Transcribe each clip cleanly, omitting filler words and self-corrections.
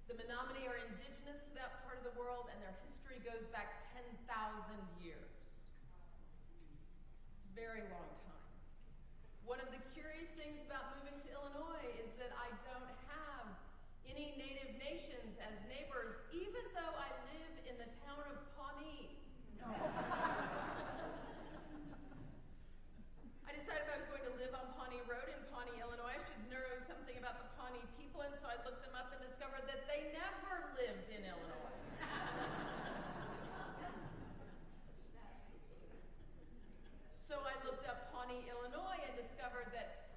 The Menominee are indigenous to that part of the world, and their history goes back 10,000 years. It's a very long time. One of the curious things about moving to Illinois is that I don't have any native nations as neighbors, even though I live in the town of Pawnee. I decided if I was going to live on Pawnee Road in Pawnee, Illinois, I should know something about the Pawnee people, and so I looked them up and discovered that they never lived in Illinois. So I looked up Pawnee, Illinois, and discovered that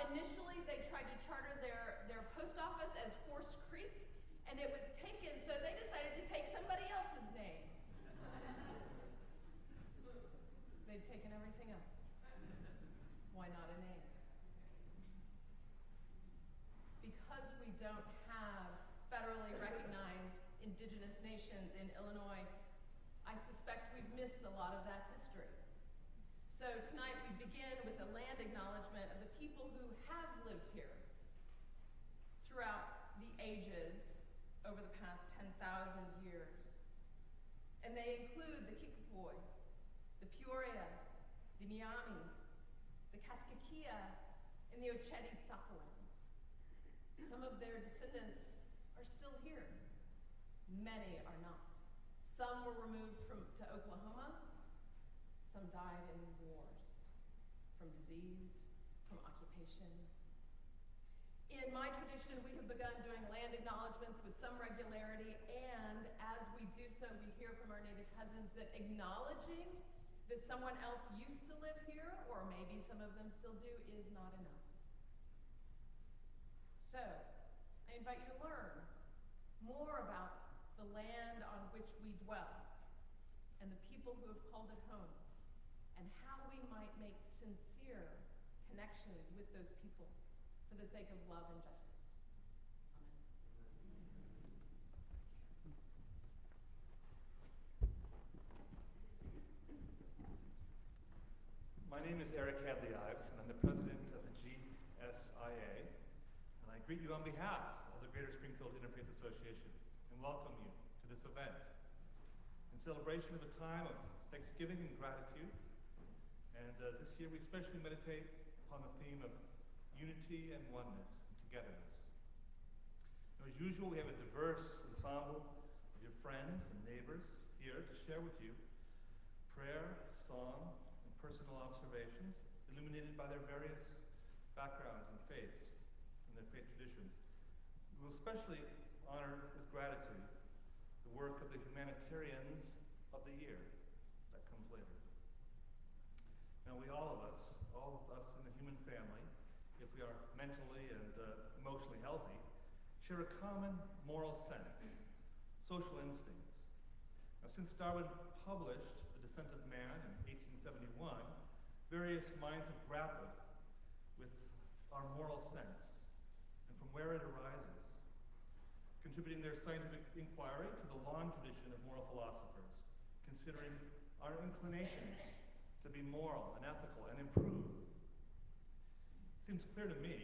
initially they tried to charter their post office as Horse Creek, and it was taken, so they decided to take somebody else's name. They'd taken everything else. Why not a name? Because we don't have federally recognized indigenous nations in Illinois, I suspect we've missed a lot of that history. So tonight we begin with a land acknowledgement of the people who have lived here throughout the ages over the past 10,000 years. And they include the Kickapoo, the Peoria, the Miami, the Kaskaskia, and the Ocheti-Sakowin. Some of their descendants are still here. Many are not. Some were removed to Oklahoma. Some died in wars, from disease, from occupation. In my tradition, we have begun doing land acknowledgements with some regularity, and as we do so, we hear from our Native cousins that acknowledging that someone else used to live here, or maybe some of them still do, is not enough. So, I invite you to learn more about the land on which we dwell and the people who have called it home, and how we might make sincere connections with those people for the sake of love and justice. Amen. My name is Eric Hadley-Ives, and I'm the president of the GSIA, and I greet you on behalf of the Greater Springfield Interfaith Association and welcome you to this event in celebration of a time of thanksgiving and gratitude. And this year we especially meditate upon the theme of unity and oneness and togetherness. Now, as usual, we have a diverse ensemble of your friends and neighbors here to share with you prayer, song, and personal observations illuminated by their various backgrounds and faiths and their faith traditions. We will especially honor with gratitude the work of the Humanitarians of the year. That comes later. Now, all of us in the human family, if we are mentally and emotionally healthy, share a common moral sense, social instincts. Now, since Darwin published The Descent of Man in 1871, various minds have grappled with our moral sense and from where it arises, contributing their scientific inquiry to the long tradition of moral philosophers, considering our inclinations to be moral and ethical and improve. It seems clear to me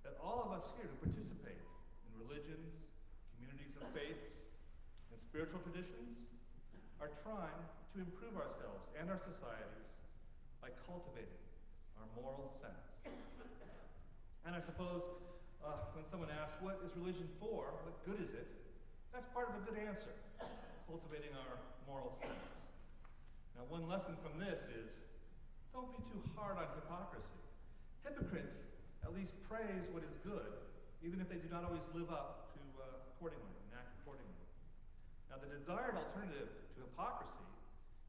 that all of us here who participate in religions, communities of faiths, and spiritual traditions are trying to improve ourselves and our societies by cultivating our moral sense. And I suppose when someone asks, what is religion for? What good is it? That's part of a good answer, cultivating our moral sense. Now, one lesson from this is, don't be too hard on hypocrisy. Hypocrites at least praise what is good, even if they do not always live up to accordingly and act accordingly. Now, the desired alternative to hypocrisy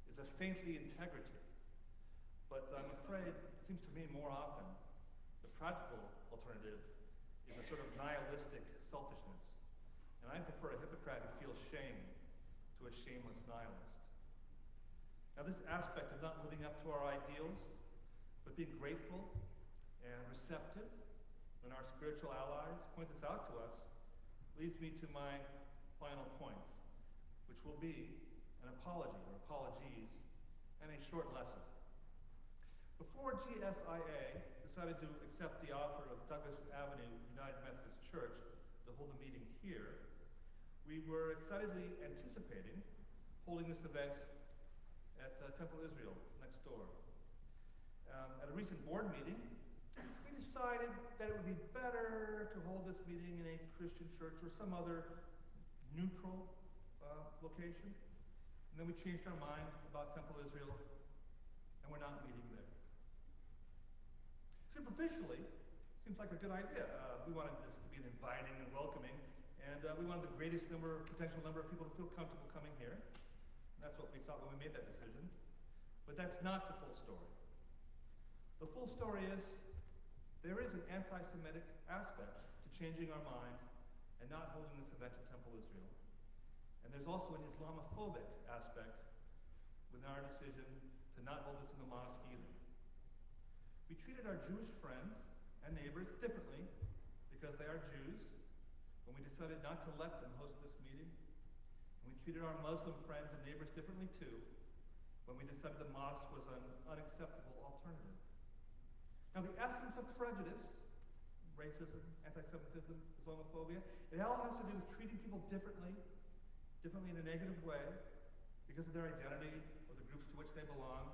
is a saintly integrity. But I'm afraid, it seems to me more often, the practical alternative is a sort of nihilistic selfishness. And I prefer a hypocrite who feels shame to a shameless nihilist. Now, this aspect of not living up to our ideals, but being grateful and receptive when our spiritual allies point this out to us, leads me to my final points, which will be an apology or apologies and a short lesson. Before GSIA decided to accept the offer of Douglas Avenue United Methodist Church to hold a meeting here, were excitedly anticipating holding this event at Temple Israel next door. At a recent board meeting, we decided that it would be better to hold this meeting in a Christian church or some other neutral location. And then we changed our mind about Temple Israel, and we're not meeting there. Superficially, seems like a good idea. We wanted this to be an inviting and welcoming, and we wanted the greatest potential number of people to feel comfortable coming here. And that's what we thought when we made that decision. But that's not the full story. The full story is there is an anti-Semitic aspect to changing our mind and not holding this event at Temple Israel. And there's also an Islamophobic aspect with our decision to not hold this in the mosque either. We treated our Jewish friends and neighbors differently because they are Jews when we decided not to let them host this meeting. And we treated our Muslim friends and neighbors differently too when we decided the mosque was an unacceptable alternative. Now, the essence of prejudice, racism, anti-Semitism, Islamophobia, it all has to do with treating people differently in a negative way because of their identity or the groups to which they belong.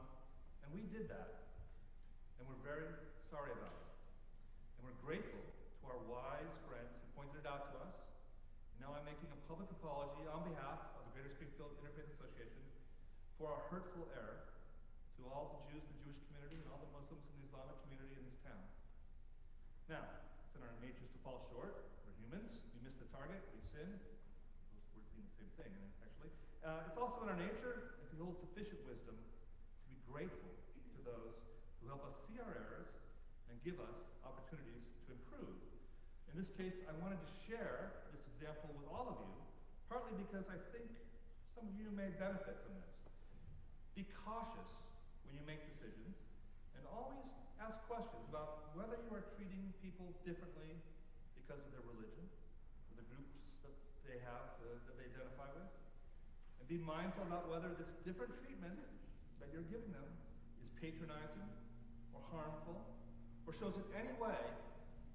And we did that. And we're very sorry about it. And we're grateful to our wise friends who pointed it out to us. And now I'm making a public apology on behalf of the Greater Springfield Interfaith Association for our hurtful error to all the Jews in the Jewish community and all the Muslims in the Islamic community in this town. Now, it's in our natures to fall short. We're humans. We miss the target. We sin. Those words mean the same thing, actually. It's also in our nature, if we hold sufficient wisdom, to be grateful to those who help us see our errors and give us opportunities to improve. In this case, I wanted to share this example with all of you, partly because I think some of you may benefit from this. Be cautious when you make decisions, and always ask questions about whether you are treating people differently because of their religion, or the groups that they have, that they identify with. And be mindful about whether this different treatment that you're giving them is patronizing, or harmful, or shows in any way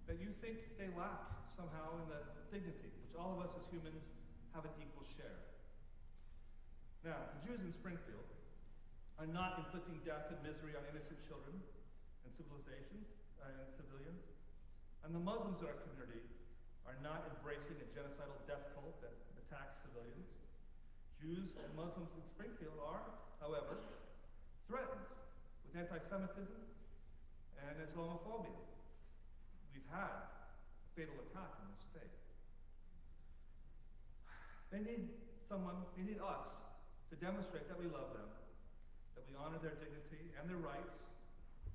that you think they lack somehow in the dignity, which all of us as humans have an equal share. Now, the Jews in Springfield are not inflicting death and misery on innocent children and civilians, and the Muslims in our community are not embracing a genocidal death cult that attacks civilians. Jews and Muslims in Springfield are, however, threatened with anti-Semitism and Islamophobia. We've had a fatal attack in this state. They need us to demonstrate that we love them, that we honor their dignity and their rights,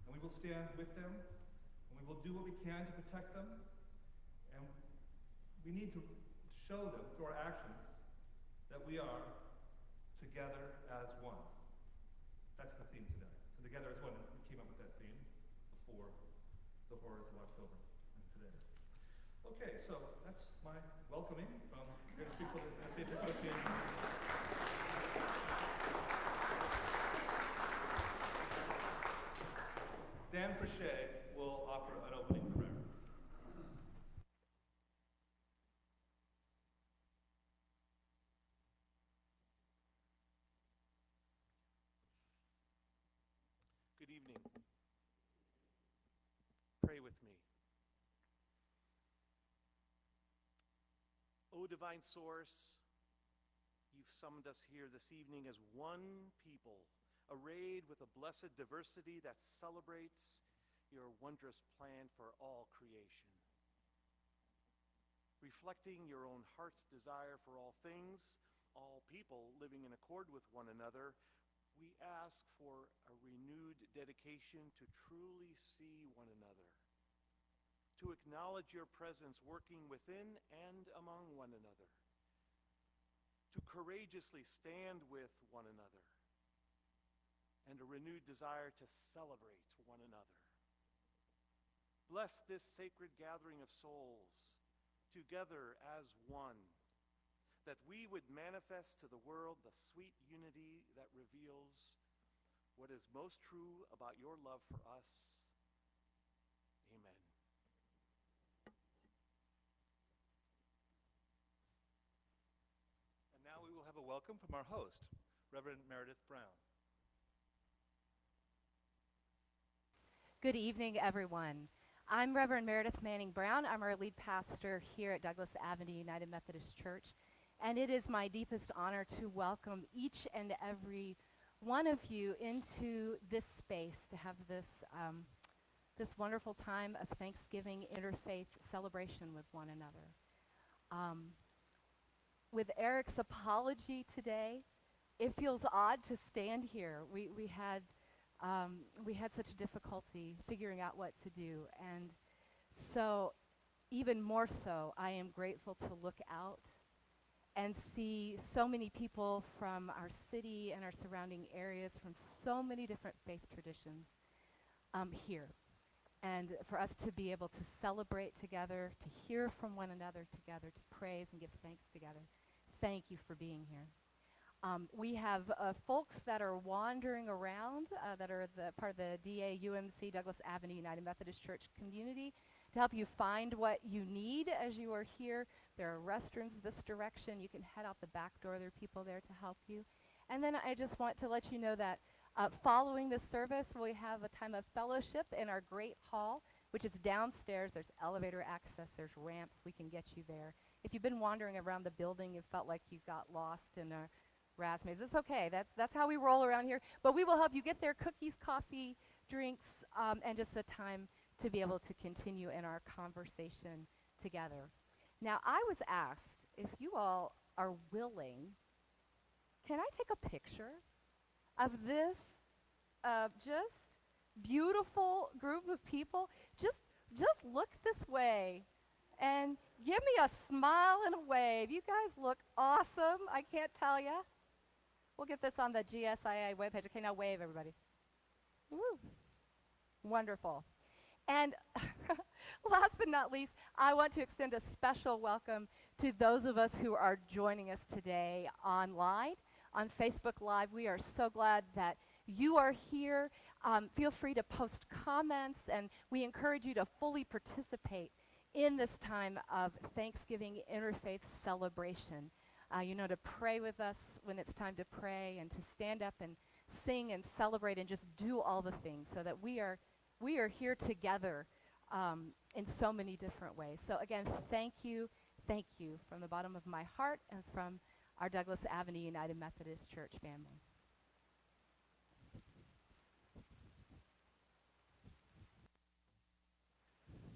and we will stand with them, and we will do what we can to protect them, and we need to show them through our actions that we are together as one. That's the theme today. So together as one, we came up with that theme before the horrors of October and today. Okay, so that's my welcoming from Greater Springfield Interfaith Association. Dan Frichet will offer an opening prayer. Good evening. Pray with me. O divine source, you've summoned us here this evening as one people, arrayed with a blessed diversity that celebrates your wondrous plan for all creation. Reflecting your own heart's desire for all things, all people living in accord with one another, we ask for a renewed dedication to truly see one another, to acknowledge your presence working within and among one another, to courageously stand with one another, and a renewed desire to celebrate one another. Bless this sacred gathering of souls, together as one, that we would manifest to the world the sweet unity that reveals what is most true about your love for us. Amen. welcome from our host, Reverend Meredith Brown. Good evening, everyone. I'm Reverend Meredith Manning Brown. I'm our lead pastor here at Douglas Avenue United Methodist Church, and it is my deepest honor to welcome each and every one of you into this space to have this this wonderful time of Thanksgiving interfaith celebration with one another. With Eric's apology today, it feels odd to stand here. We had such difficulty figuring out what to do, and so even more so, I am grateful to look out and see so many people from our city and our surrounding areas, from so many different faith traditions here. And for us to be able to celebrate together, to hear from one another together, to praise and give thanks together. Thank you for being here. We have folks that are wandering around that are part of the DAUMC, Douglas Avenue United Methodist Church community, to help you find what you need as you are here. There are restrooms this direction. You can head out the back door. There are people there to help you. And then I just want to let you know that following this service, we have a time of fellowship in our great hall, which is downstairs. There's elevator access. There's ramps. We can get you there. If you've been wandering around the building, you felt like you got lost in a Razz maze, it's okay. That's how we roll around here. But we will help you get there, cookies, coffee, drinks, and just a time to be able to continue in our conversation together. Now, I was asked if you all are willing, can I take a picture of this just beautiful group of people? Just look this way and give me a smile and a wave. You guys look awesome. I can't tell you. We'll get this on the GSIA webpage. Okay, now wave, everybody. Woo. Wonderful. And last but not least, I want to extend a special welcome to those of us who are joining us today online, on Facebook Live. We are so glad that you are here. Feel free to post comments, and we encourage you to fully participate in this time of Thanksgiving interfaith celebration. To pray with us when it's time to pray, and to stand up and sing and celebrate and just do all the things, so that we are here together in so many different ways. So again, thank you from the bottom of my heart and from our Douglas Avenue United Methodist Church family.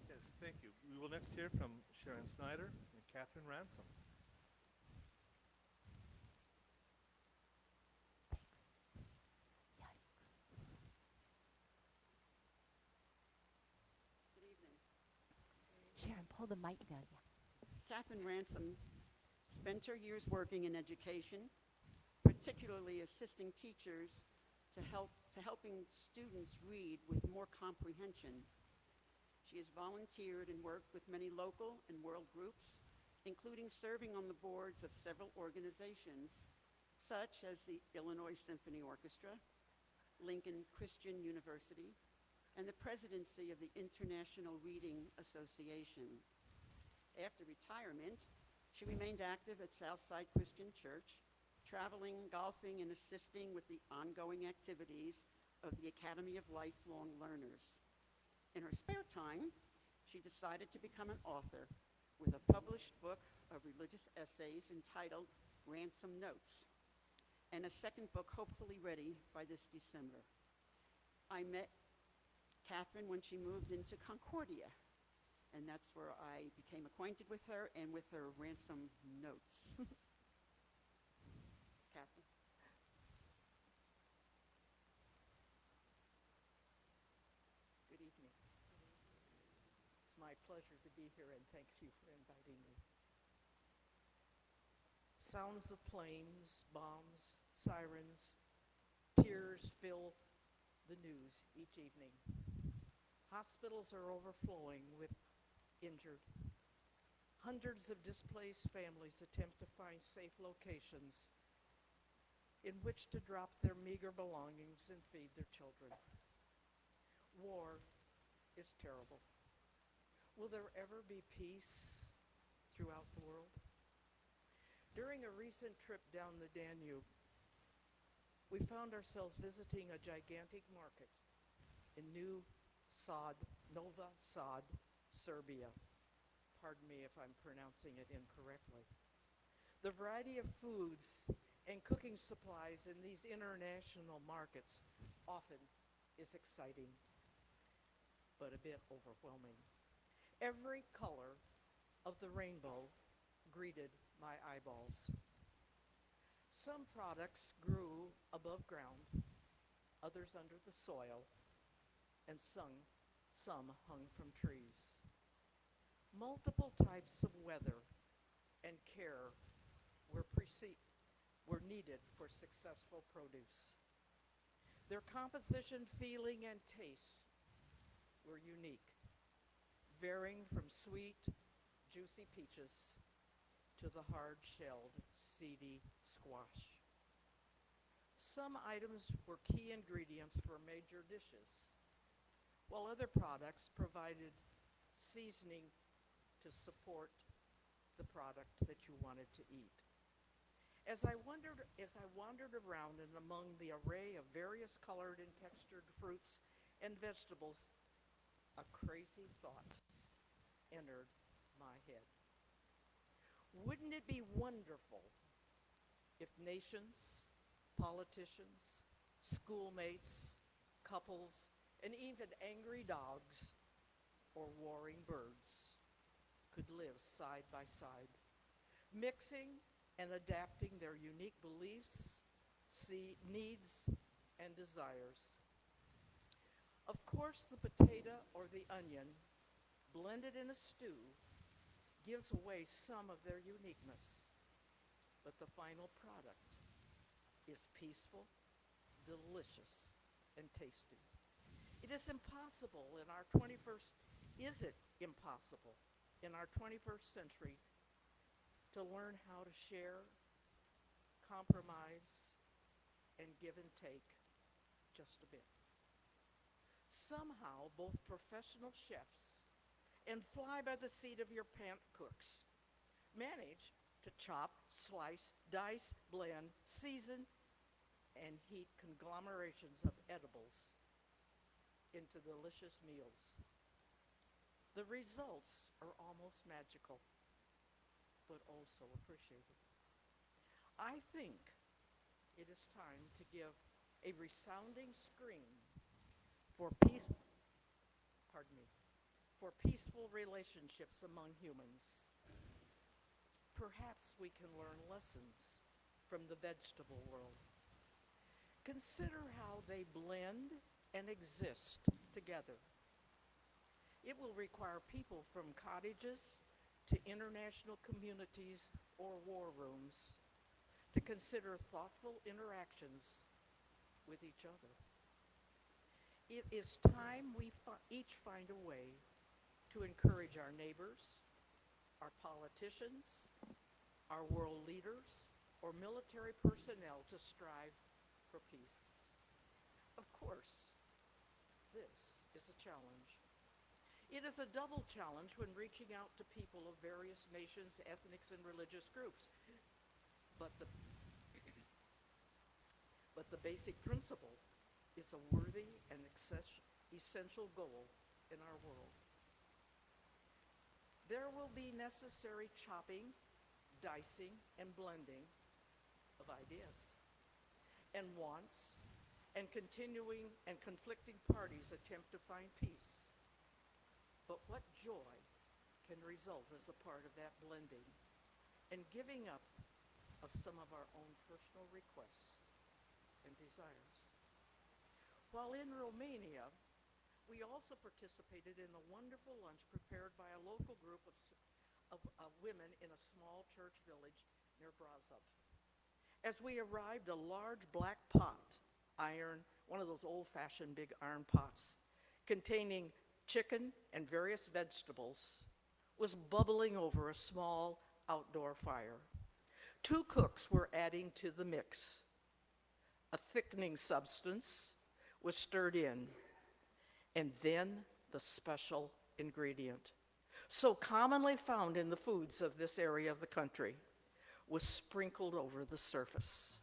Yes, thank you. We will next hear from Sharon Snyder and Catherine Ransom. Sharon, pull the mic down. Yeah. Catherine Ransom spent her years working in education, particularly assisting teachers to helping students read with more comprehension. She has volunteered and worked with many local and world groups, including serving on the boards of several organizations, such as the Illinois Symphony Orchestra, Lincoln Christian University, and the presidency of the International Reading Association. After retirement, she remained active at Southside Christian Church, traveling, golfing, and assisting with the ongoing activities of the Academy of Lifelong Learners. In her spare time, she decided to become an author with a published book of religious essays entitled Ransom Notes, and a second book hopefully ready by this December. I met Catherine when she moved into Concordia, and that's where I became acquainted with her and with her Ransom Notes. Catherine. Good evening. It's my pleasure to be here, and thanks you for inviting me. Sounds of planes, bombs, sirens, tears fill the news each evening. Hospitals are overflowing with injured. Hundreds of displaced families attempt to find safe locations in which to drop their meager belongings and feed their children. War is terrible. Will there ever be peace throughout the world? During During a recent trip down the Danube, we found ourselves visiting a gigantic market in Nova Sad, Serbia. Pardon me if I'm pronouncing it incorrectly. The variety of foods and cooking supplies in these international markets often is exciting, but a bit overwhelming. Every color of the rainbow greeted my eyeballs. Some products grew above ground, others under the soil, and some hung from trees. Multiple types of weather and care were needed for successful produce. Their composition, feeling, and taste were unique, varying from sweet, juicy peaches to the hard-shelled, seedy squash. Some items were key ingredients for major dishes, while other products provided seasoning to support the product that you wanted to eat. As I wandered around and among the array of various colored and textured fruits and vegetables, a crazy thought entered my head. Wouldn't it be wonderful if nations, politicians, schoolmates, couples, and even angry dogs or warring birds could live side by side, mixing and adapting their unique beliefs, needs, and desires? Of course, the potato or the onion, blended in a stew, gives away some of their uniqueness, but the final product is peaceful, delicious, and tasty. Is it impossible in our 21st century to learn how to share, compromise, and give and take just a bit? Somehow, both professional chefs and fly-by-the-seat-of-your-pants cooks manage to chop, slice, dice, blend, season, and heat conglomerations of edibles into delicious meals. The results are almost magical, but also appreciated. I think it is time to give a resounding scream for peaceful relationships among humans. Perhaps we can learn lessons from the vegetable world. Consider how they blend and exist together. It will require people from cottages to international communities or war rooms to consider thoughtful interactions with each other. It is time we each find a way to encourage our neighbors, our politicians, our world leaders, or military personnel to strive for peace. Of course, this is a challenge. It is a double challenge when reaching out to people of various nations, ethnics, and religious groups. But the basic principle is a worthy and essential goal in our world. There will be necessary chopping, dicing, and blending of ideas and wants, and continuing and conflicting parties attempt to find peace. But what joy can result as a part of that blending and giving up of some of our own personal requests and desires. While in Romania, we also participated in a wonderful lunch prepared by a local group of women in a small church village near Brasov. As we arrived, a large black pot, one of those old-fashioned big iron pots, containing chicken and various vegetables, was bubbling over a small outdoor fire. Two cooks were adding to the mix. A thickening substance was stirred in, and then the special ingredient, so commonly found in the foods of this area of the country, was sprinkled over the surface.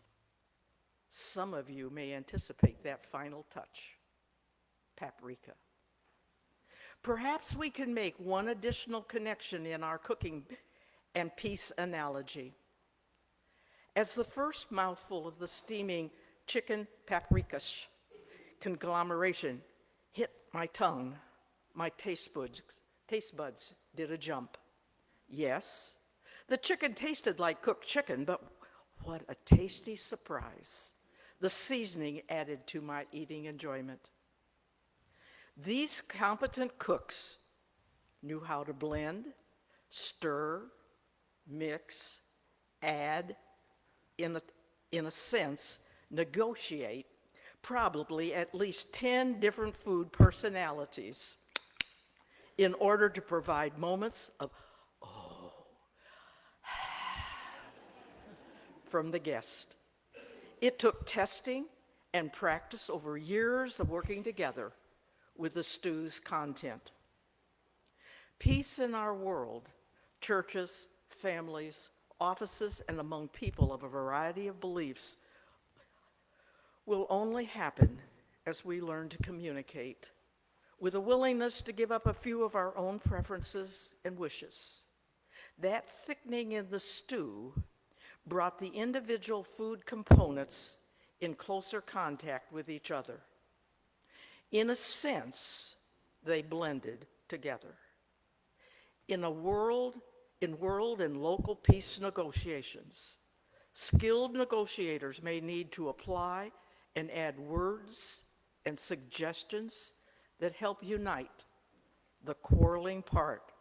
Some of you may anticipate that final touch, paprika. Perhaps we can make one additional connection in our cooking and peace analogy. As the first mouthful of the steaming chicken paprika conglomeration hit my tongue, my taste buds did a jump. Yes, the chicken tasted like cooked chicken, but what a tasty surprise. The seasoning added to my eating enjoyment. These competent cooks knew how to blend, stir, mix, add, in a sense, negotiate probably at least 10 different food personalities in order to provide moments of, oh, from the guest. It took testing and practice over years of working together with the stew's content. Peace in our world, churches, families, offices, and among people of a variety of beliefs will only happen as we learn to communicate with a willingness to give up a few of our own preferences and wishes. That thickening in the stew brought the individual food components in closer contact with each other. In a sense, they blended together. In world and local peace negotiations, skilled negotiators may need to apply and add words and suggestions that help unite the quarreling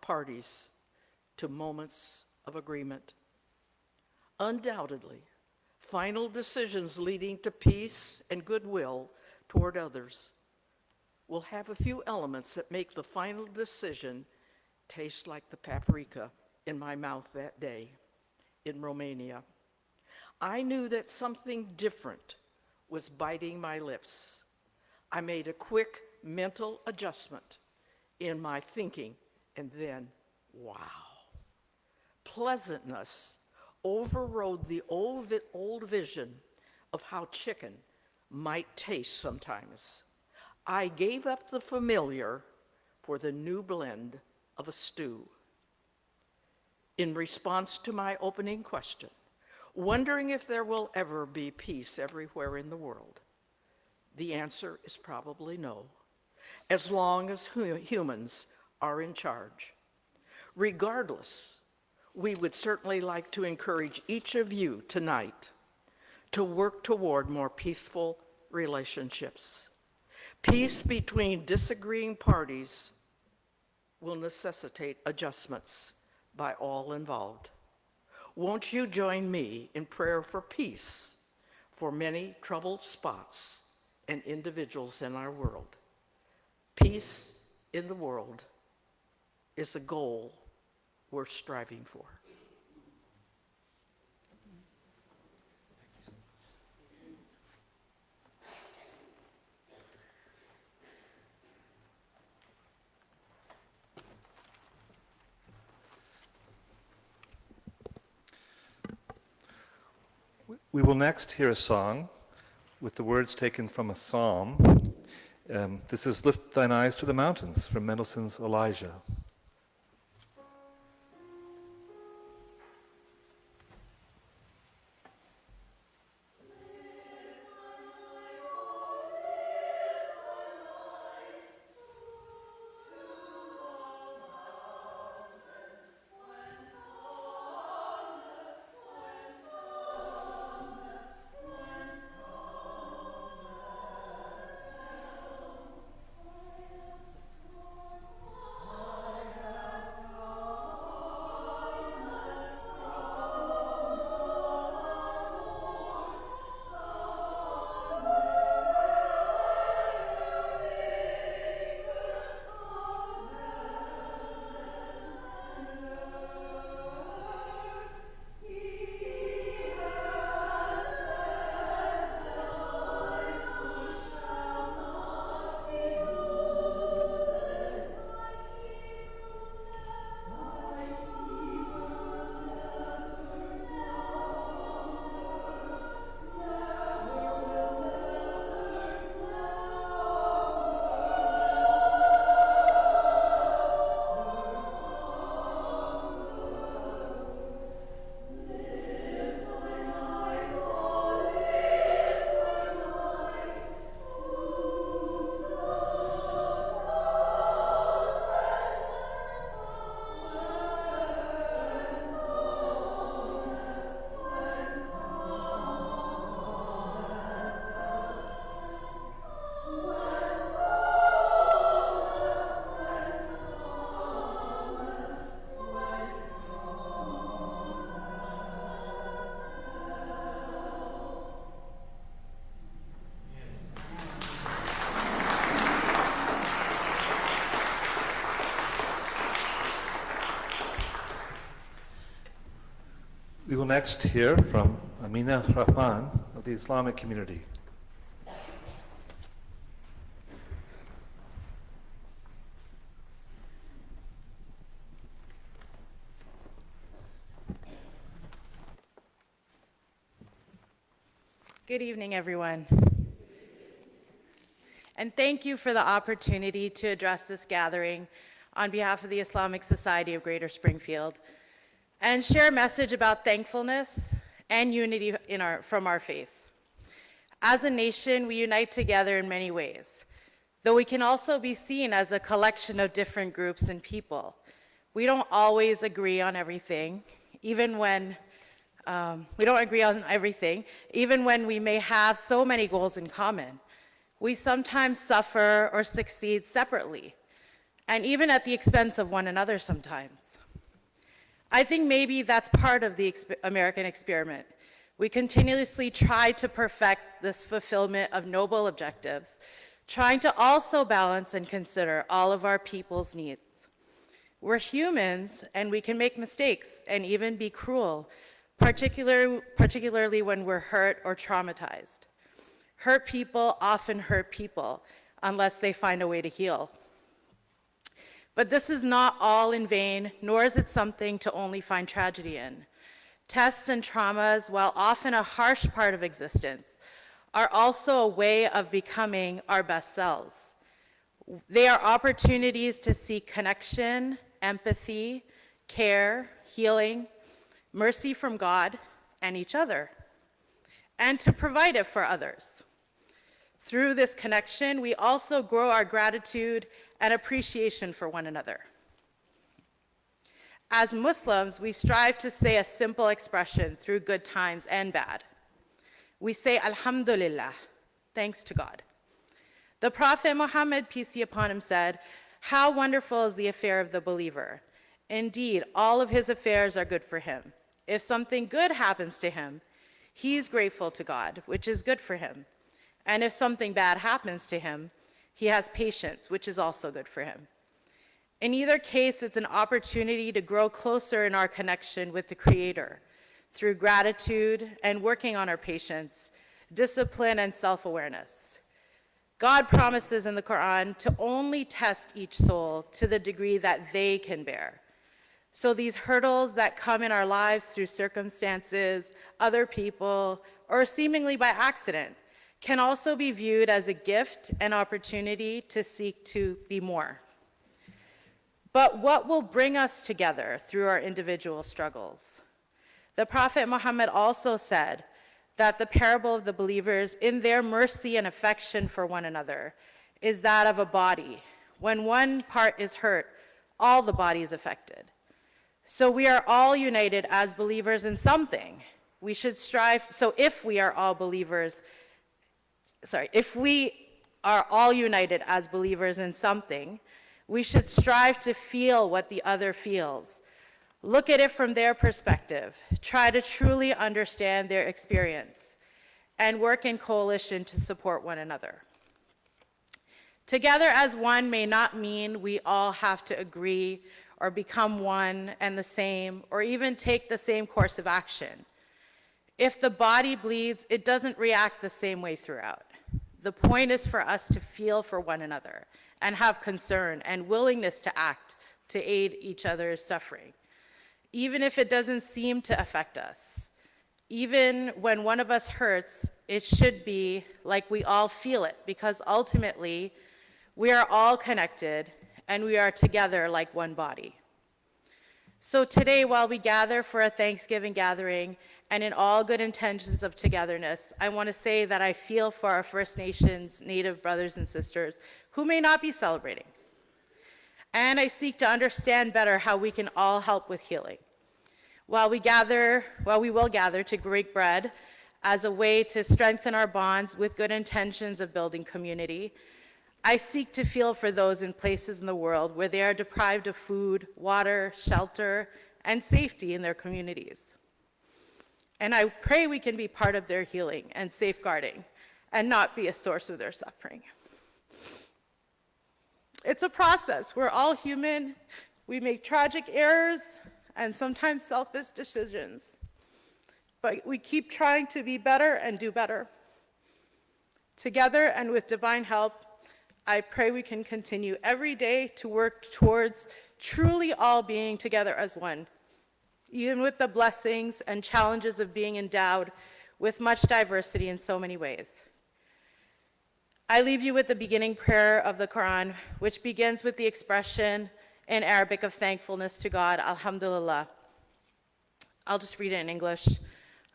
parties to moments of agreement. Undoubtedly, final decisions leading to peace and goodwill toward others will have a few elements that make the final decision taste like the paprika in my mouth that day in Romania. I knew that something different was biting my lips. I made a quick mental adjustment in my thinking, and then, wow. Pleasantness overrode the old vision of how chicken might taste sometimes. I gave up the familiar for the new blend of a stew. In response to my opening question, wondering if there will ever be peace everywhere in the world, the answer is probably no, as long as humans are in charge. Regardless, we would certainly like to encourage each of you tonight to work toward more peaceful relationships. Peace between disagreeing parties will necessitate adjustments by all involved. Won't you join me in prayer for peace for many troubled spots and individuals in our world? Peace in the world is a goal worth striving for. We will next hear a song with the words taken from a psalm. This is Lift Thine Eyes to the Mountains from Mendelssohn's Elijah. Thank you. next hear from Amina Rahman of the Islamic community. Good evening, everyone. And thank you for the opportunity to address this gathering on behalf of the Islamic Society of Greater Springfield and share a message about thankfulness and unity from our faith. As a nation, we unite together in many ways, though we can also be seen as a collection of different groups and people. We don't always agree on everything, even when we may have so many goals in common. We sometimes suffer or succeed separately, and even at the expense of one another sometimes. I think maybe that's part of the American experiment. We continuously try to perfect this fulfillment of noble objectives, trying to also balance and consider all of our people's needs. We're humans, and we can make mistakes and even be cruel, particularly when we're hurt or traumatized. Hurt people often hurt people unless they find a way to heal. But this is not all in vain, nor is it something to only find tragedy in. Tests and traumas, while often a harsh part of existence, are also a way of becoming our best selves. They are opportunities to seek connection, empathy, care, healing, mercy from God and each other, and to provide it for others. Through this connection, we also grow our gratitude and appreciation for one another. As Muslims, we strive to say a simple expression through good times and bad. We say, Alhamdulillah, thanks to God. The Prophet Muhammad, peace be upon him, said, "How wonderful is the affair of the believer. Indeed, all of his affairs are good for him. If something good happens to him, he's grateful to God, which is good for him. And if something bad happens to him, he has patience, which is also good for him." In either case, it's an opportunity to grow closer in our connection with the Creator through gratitude and working on our patience, discipline, and self-awareness. God promises in the Quran to only test each soul to the degree that they can bear. So these hurdles that come in our lives through circumstances, other people, or seemingly by accident, can also be viewed as a gift and opportunity to seek to be more. But what will bring us together through our individual struggles? The Prophet Muhammad also said that the parable of the believers in their mercy and affection for one another is that of a body. When one part is hurt, all the body is affected. So we are all united as believers in something. We should strive, so if we are all united as believers in something, we should strive to feel what the other feels. Look at it from their perspective. Try to truly understand their experience and work in coalition to support one another. Together as one may not mean we all have to agree or become one and the same, or even take the same course of action. If the body bleeds, it doesn't react the same way throughout. The point is for us to feel for one another and have concern and willingness to act to aid each other's suffering, even if it doesn't seem to affect us. Even when one of us hurts, it should be like we all feel it, because ultimately, we are all connected and we are together like one body. So today, while we gather for a Thanksgiving gathering and in all good intentions of togetherness, I want to say that I feel for our First Nations Native brothers and sisters who may not be celebrating. And I seek to understand better how we can all help with healing. While we will gather to break bread as a way to strengthen our bonds with good intentions of building community, I seek to feel for those in places in the world where they are deprived of food, water, shelter, and safety in their communities. And I pray we can be part of their healing and safeguarding and not be a source of their suffering. It's a process. We're all human. We make tragic errors and sometimes selfish decisions. but we keep trying to be better and do better. Together and with divine help, I pray we can continue every day to work towards truly all being together as one, even with the blessings and challenges of being endowed with much diversity in so many ways. I leave you with the beginning prayer of the Quran, which begins with the expression in Arabic of thankfulness to God, Alhamdulillah. I'll just read it in English.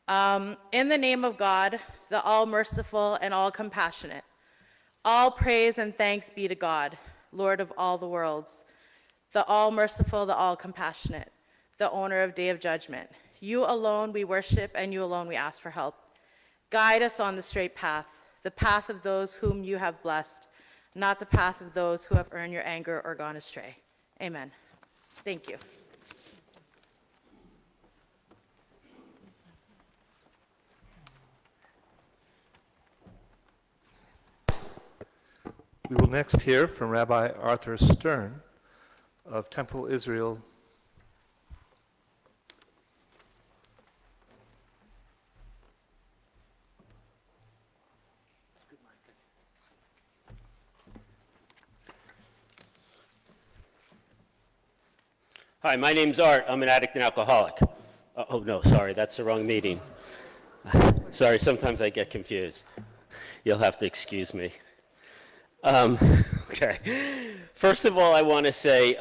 In the name of God, the all-merciful and all-compassionate, all praise and thanks be to God, Lord of all the worlds, the all-merciful, the all-compassionate, the owner of Day of Judgment. You alone we worship, and you alone we ask for help. Guide us on the straight path, the path of those whom you have blessed, not the path of those who have earned your anger or gone astray. Amen. Thank you. We will next hear from Rabbi Arthur Stern of Temple Israel. Hi, my name's Art. I'm an addict and alcoholic. Oh, no, sorry, that's the wrong meeting. Sorry, sometimes I get confused. You'll have to excuse me. Okay. First of all, I want to say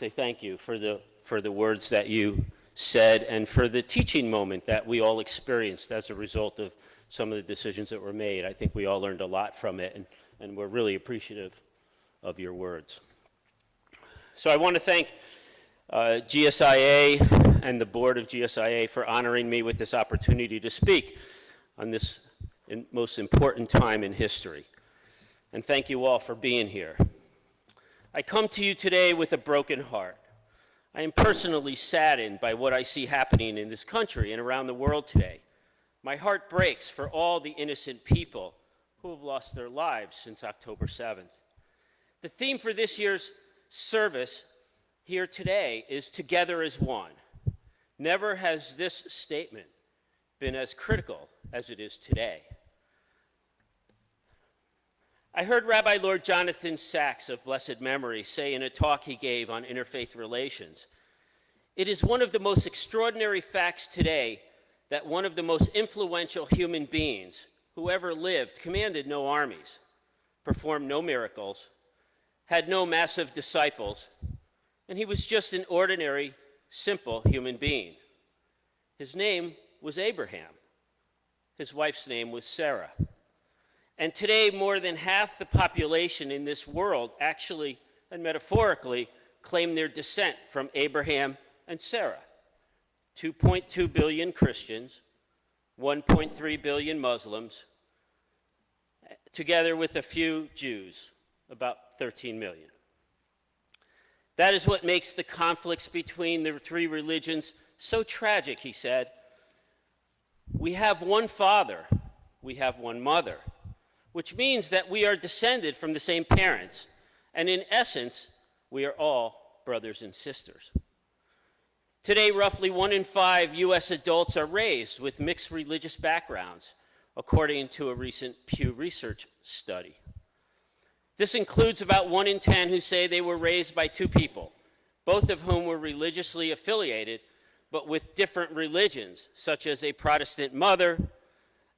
thank you for the words that you said and for the teaching moment that we all experienced as a result of some of the decisions that were made. I think we all learned a lot from it, and we're really appreciative of your words. So I want to thank GSIA and the board of GSIA for honoring me with this opportunity to speak on this most important time in history. And thank you all for being here. I come to you today with a broken heart. I am personally saddened by what I see happening in this country and around the world today. My heart breaks for all the innocent people who have lost their lives since October 7th. The theme for this year's service here today is Together as One. Never has this statement been as critical as it is today. I heard Rabbi Lord Jonathan Sacks of blessed memory say in a talk he gave on interfaith relations, "It is one of the most extraordinary facts today that one of the most influential human beings who ever lived commanded no armies, performed no miracles, had no massive disciples, and he was just an ordinary, simple human being. His name was Abraham. His wife's name was Sarah. And today, more than half the population in this world actually, and metaphorically, claim their descent from Abraham and Sarah. 2.2 billion Christians, 1.3 billion Muslims, together with a few Jews, about 13 million. That is what makes the conflicts between the three religions so tragic, he said. We have one father, we have one mother, which means that we are descended from the same parents, and in essence, we are all brothers and sisters. Today, roughly 1 in 5 U.S. adults are raised with mixed religious backgrounds, according to a recent Pew Research study. This includes about 1 in 10 who say they were raised by two people, both of whom were religiously affiliated, but with different religions, such as a Protestant mother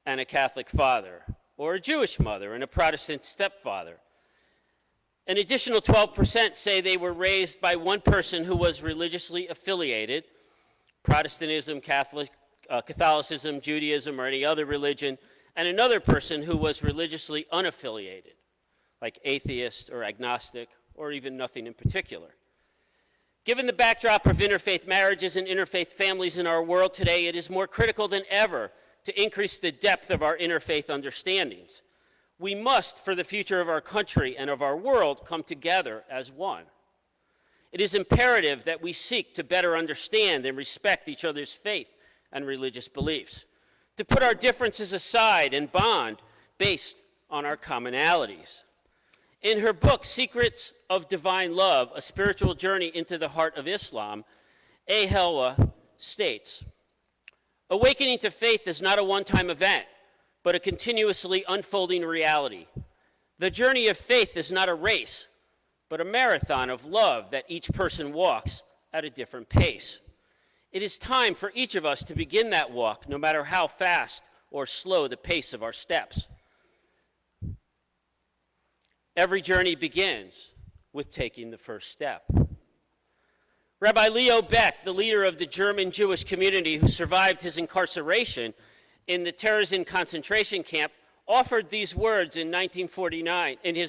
and a Catholic father, or a Jewish mother and a Protestant stepfather. An additional 12% say they were raised by one person who was religiously affiliated, Protestantism, Catholicism, Judaism, or any other religion, and another person who was religiously unaffiliated, like atheist or agnostic, or even nothing in particular. Given the backdrop of interfaith marriages and interfaith families in our world today, it is more critical than ever to increase the depth of our interfaith understandings. We must, for the future of our country and of our world, come together as one. It is imperative that we seek to better understand and respect each other's faith and religious beliefs, to put our differences aside and bond based on our commonalities. In her book, Secrets of Divine Love, A Spiritual Journey into the Heart of Islam, A. Helwa states, Awakening to faith is not a one-time event, but a continuously unfolding reality. The journey of faith is not a race, but a marathon of love that each person walks at a different pace. It is time for each of us to begin that walk, no matter how fast or slow the pace of our steps. Every journey begins with taking the first step. Rabbi Leo Beck, the leader of the German Jewish community who survived his incarceration in the Terezin concentration camp, offered these words in his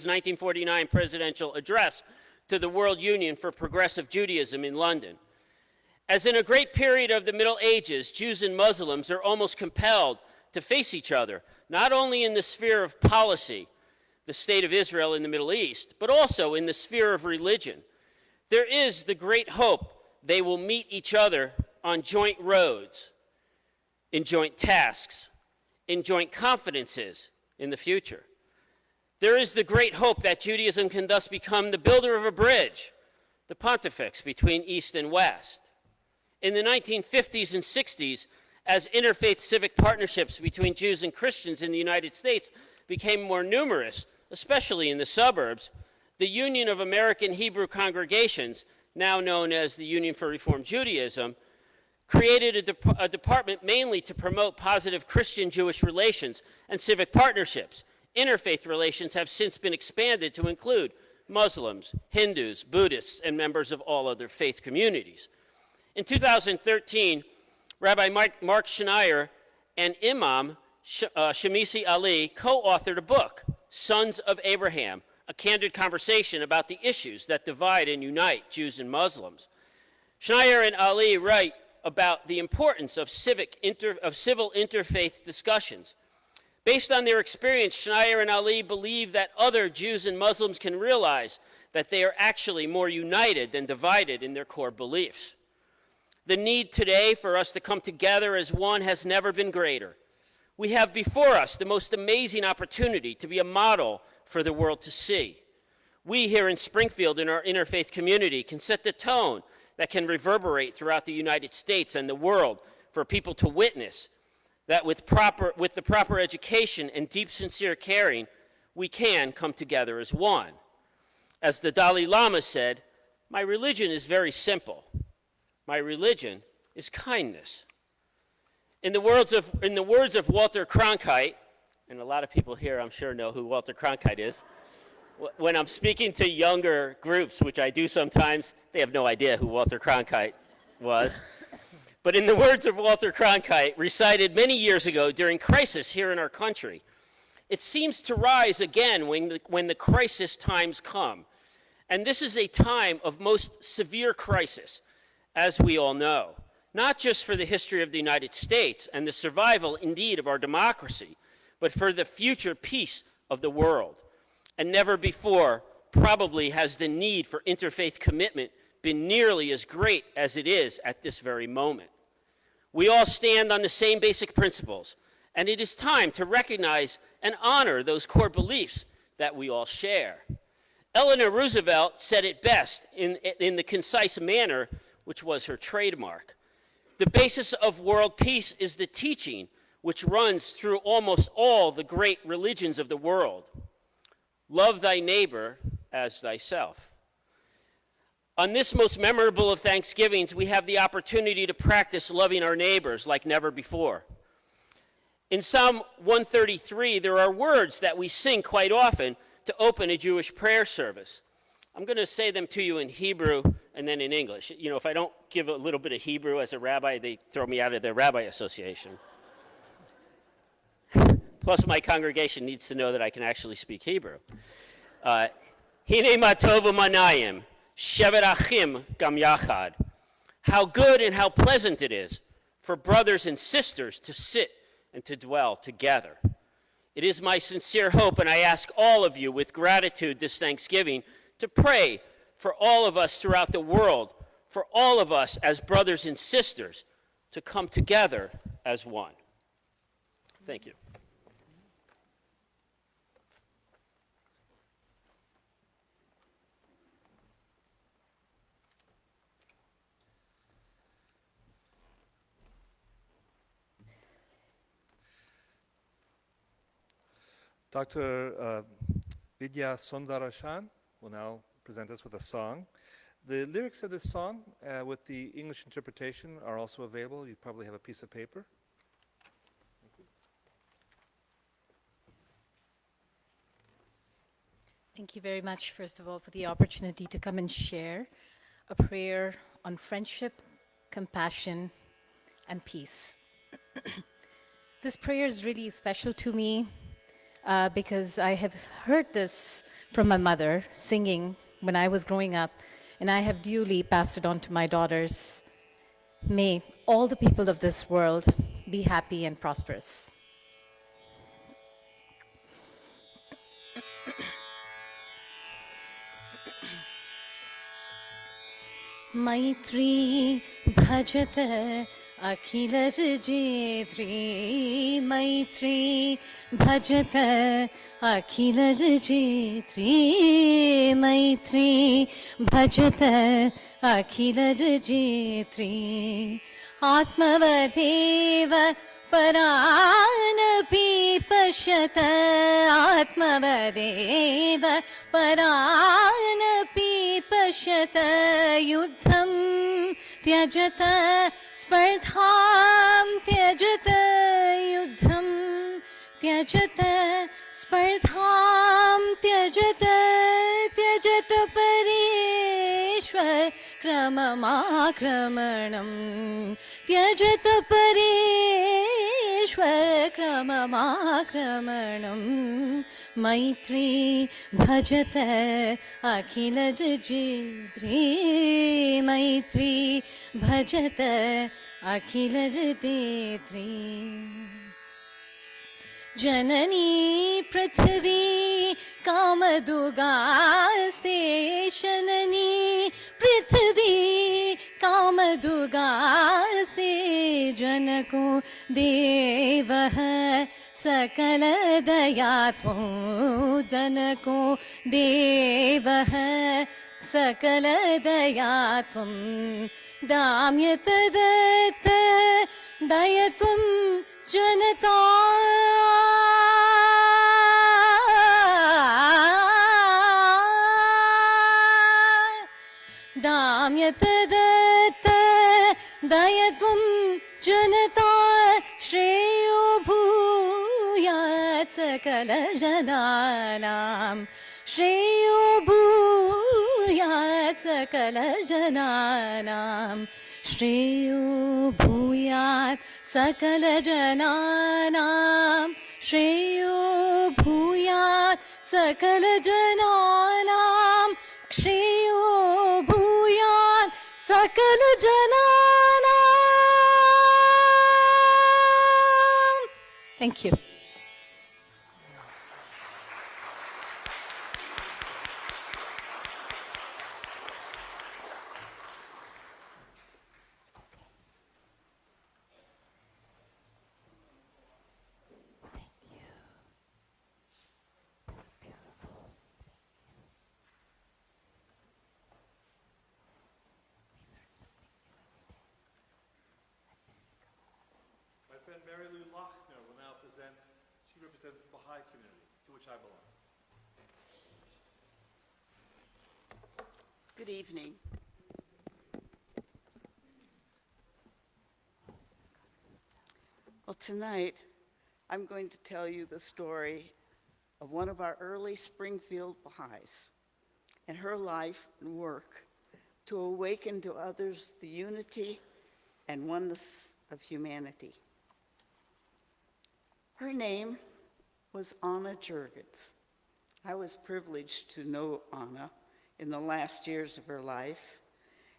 1949 presidential address to the World Union for Progressive Judaism in London. As in a great period of the Middle Ages, Jews and Muslims are almost compelled to face each other, not only in the sphere of policy, the state of Israel in the Middle East, but also in the sphere of religion. There is the great hope they will meet each other on joint roads, in joint tasks, in joint confidences in the future. There is the great hope that Judaism can thus become the builder of a bridge, the pontifex between East and West. In the 1950s and 60s, as interfaith civic partnerships between Jews and Christians in the United States became more numerous, especially in the suburbs, the Union of American Hebrew Congregations, now known as the Union for Reform Judaism, created a department mainly to promote positive Christian-Jewish relations and civic partnerships. Interfaith relations have since been expanded to include Muslims, Hindus, Buddhists, and members of all other faith communities. In 2013, Rabbi Mark Schneier and Imam Shamisi Ali co-authored a book, Sons of Abraham, a candid conversation about the issues that divide and unite Jews and Muslims. Schneier and Ali write about the importance of civil interfaith discussions. Based on their experience, Schneier and Ali believe that other Jews and Muslims can realize that they are actually more united than divided in their core beliefs. The need today for us to come together as one has never been greater. We have before us the most amazing opportunity to be a model for the world to see. We here in Springfield, in our interfaith community, can set the tone that can reverberate throughout the United States and the world for people to witness that with the proper education and deep, sincere caring, we can come together as one. As the Dalai Lama said, "My religion is very simple. My religion is kindness." In the words of Walter Cronkite, and a lot of people here I'm sure know who Walter Cronkite is, when I'm speaking to younger groups, which I do sometimes, they have no idea who Walter Cronkite was. But in the words of Walter Cronkite, recited many years ago during crisis here in our country, it seems to rise again when the crisis times come. And this is a time of most severe crisis, as we all know, not just for the history of the United States and the survival, indeed, of our democracy, but for the future peace of the world. And never before, probably, has the need for interfaith commitment been nearly as great as it is at this very moment. We all stand on the same basic principles, and it is time to recognize and honor those core beliefs that we all share. Eleanor Roosevelt said it best in the concise manner which was her trademark. The basis of world peace is the teaching which runs through almost all the great religions of the world. Love thy neighbor as thyself. On this most memorable of Thanksgivings, we have the opportunity to practice loving our neighbors like never before. In Psalm 133, there are words that we sing quite often to open a Jewish prayer service. I'm going to say them to you in Hebrew and then in English. You know, if I don't give a little bit of Hebrew as a rabbi, they throw me out of the Rabbi Association. Plus, my congregation needs to know that I can actually speak Hebrew. Hine ma tov u'manayim, shevet achim gam yachad. How good and how pleasant it is for brothers and sisters to sit and to dwell together. It is my sincere hope, and I ask all of you with gratitude this Thanksgiving to pray for all of us throughout the world, for all of us as brothers and sisters to come together as one. Thank you. Dr. Vidya Sundarashan will now present us with a song. The lyrics of this song with the English interpretation are also available. You probably have a piece of paper. Thank you very much, first of all, for the opportunity to come and share a prayer on friendship, compassion, and peace. This prayer is really special to me because I have heard this from my mother singing when I was growing up, and I have duly passed it on to my daughters. May all the people of this world be happy and prosperous. Maitri bhajata akhilar jetri, Maitri bhajata akhilar jetri, Maitri bhajata akhilar jetri, Atmavadeva Paranapi Pashata, Atmavadeva Paranapi Pashata, Yuddham Tyajata Spardham Tyajata, Yuddham Tyajata Spardham Tyajata, Tyajata Parishwar Kramamakramanam, Tyajata Parishwar Kramamakramanam, Maitri Bhajata Akhilar Jetri, Maitri Bhajata Akhilar Jetri. Janani Prithvi Kamadugaste, Janani Prithvi Kamadugaste, Janako Devah Sakala Dayatvam, Janako Devah Sakala Dayatvam, Damyata Datta Dayatvam Janata. Damyata datta dayatvam janata, Shreyo bhuyat sakala jananam, Shreyo bhuyat sakala jananam, Shreyo bhuyat sakala jananam, Shreyo bhuyat sakala jananam, Shreyo bhuyat sakala jananam. Thank you. My friend Mary Lou Lochner will now present. She represents the Baha'i community, to which I belong. Good evening. Well, tonight I'm going to tell you the story of one of our early Springfield Baha'is and her life and work to awaken to others the unity and oneness of humanity. Her name was Anna Jurgens. I was privileged to know Anna in the last years of her life,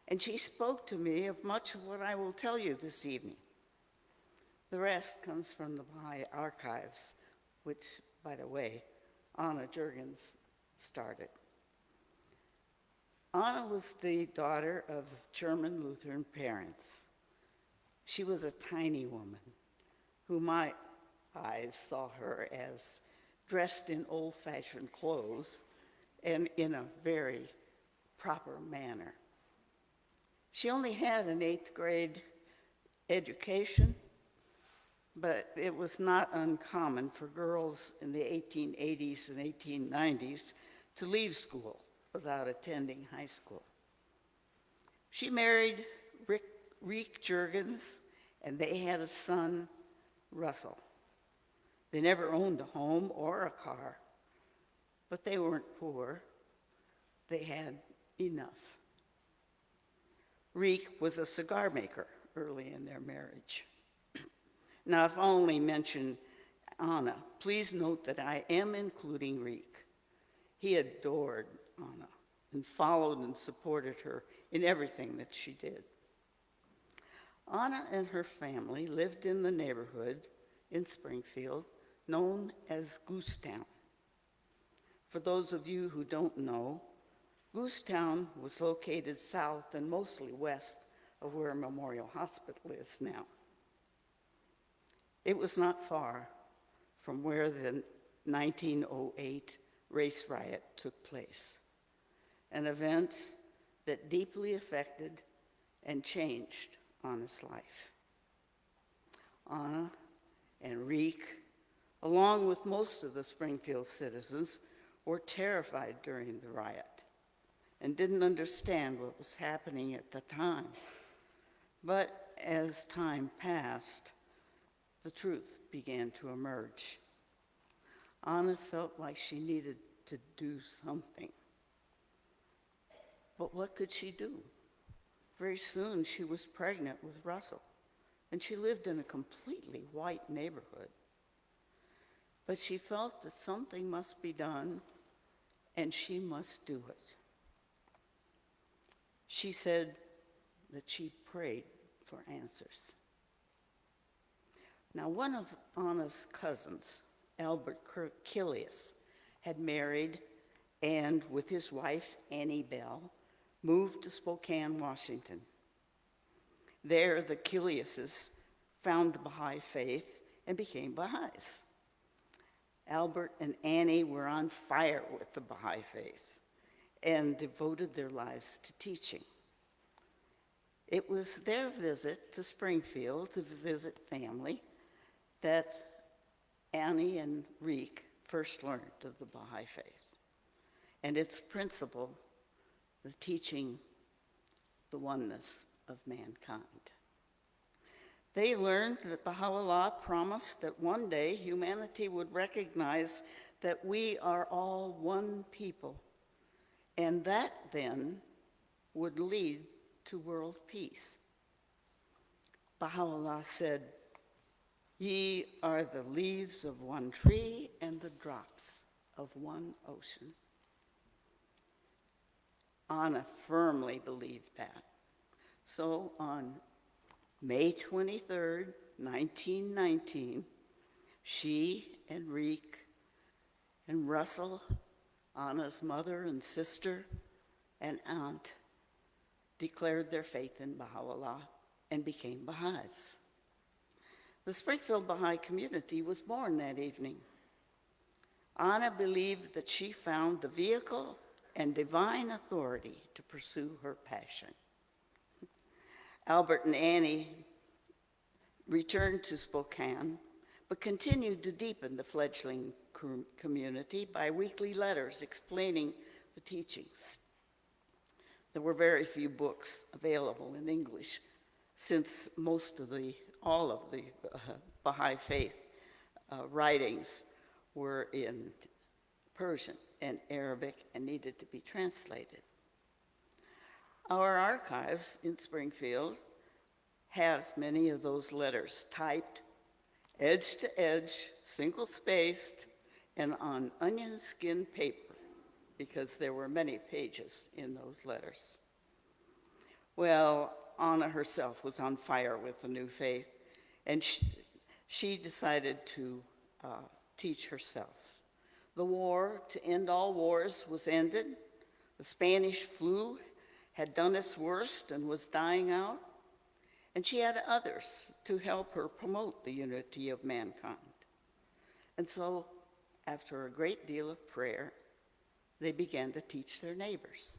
and she spoke to me of much of what I will tell you this evening. The rest comes from the Baha'i archives, which, by the way, Anna Jurgens started. Anna was the daughter of German Lutheran parents. She was a tiny woman who my eyes saw her as dressed in old-fashioned clothes and in a very proper manner. She only had an 8th grade education, but it was not uncommon for girls in the 1880s and 1890s to leave school without attending high school. She married Reek Juergens, and they had a son, Russell. They never owned a home or a car, but they weren't poor. They had enough. Reek was a cigar maker early in their marriage. Now, if I only mention Anna, please note that I am including Reek. He adored Anna and followed and supported her in everything that she did. Anna and her family lived in the neighborhood in Springfield known as Goosetown. For those of you who don't know, Goosetown was located south and mostly west of where Memorial Hospital is now. It was not far from where the 1908 race riot took place, an event that deeply affected and changed Anna's life. Anna and Reek, along with most of the Springfield citizens, were terrified during the riot and didn't understand what was happening at the time. But as time passed, the truth began to emerge. Anna felt like she needed to do something. But what could she do? Very soon she was pregnant with Russell, and she lived in a completely white neighborhood. But she felt that something must be done, and she must do it. She said that she prayed for answers. Now, one of Anna's cousins, Albert Kilius, had married and, with his wife, Annie Bell, moved to Spokane, Washington. There, the Kiliuses found the Baha'i faith and became Baha'is. Albert and Annie were on fire with the Baha'i faith and devoted their lives to teaching. It was their visit to Springfield to visit family that Annie and Reek first learned of the Baha'i faith and its principle, the teaching the oneness of mankind. They learned that Baha'u'llah promised that one day humanity would recognize that we are all one people, and that then would lead to world peace. Baha'u'llah said, "Ye are the leaves of one tree and the drops of one ocean." Anna firmly believed that. So on May 23rd, 1919, she and Reek and Russell, Anna's mother and sister and aunt, declared their faith in Baha'u'llah and became Baha'is. The Springfield Baha'i community was born that evening. Anna believed that she found the vehicle and divine authority to pursue her passion. Albert and Annie returned to Spokane, but continued to deepen the fledgling community by weekly letters explaining the teachings. There were very few books available in English, since all of the Baha'i faith writings were in Persian and Arabic and needed to be translated. Our archives in Springfield has many of those letters typed, edge to edge, single-spaced, and on onion skin paper, because there were many pages in those letters. Well, Anna herself was on fire with the new faith, and she decided to teach herself. The war to end all wars was ended. The Spanish flu had done its worst and was dying out, and she had others to help her promote the unity of mankind. And so, after a great deal of prayer, they began to teach their neighbors.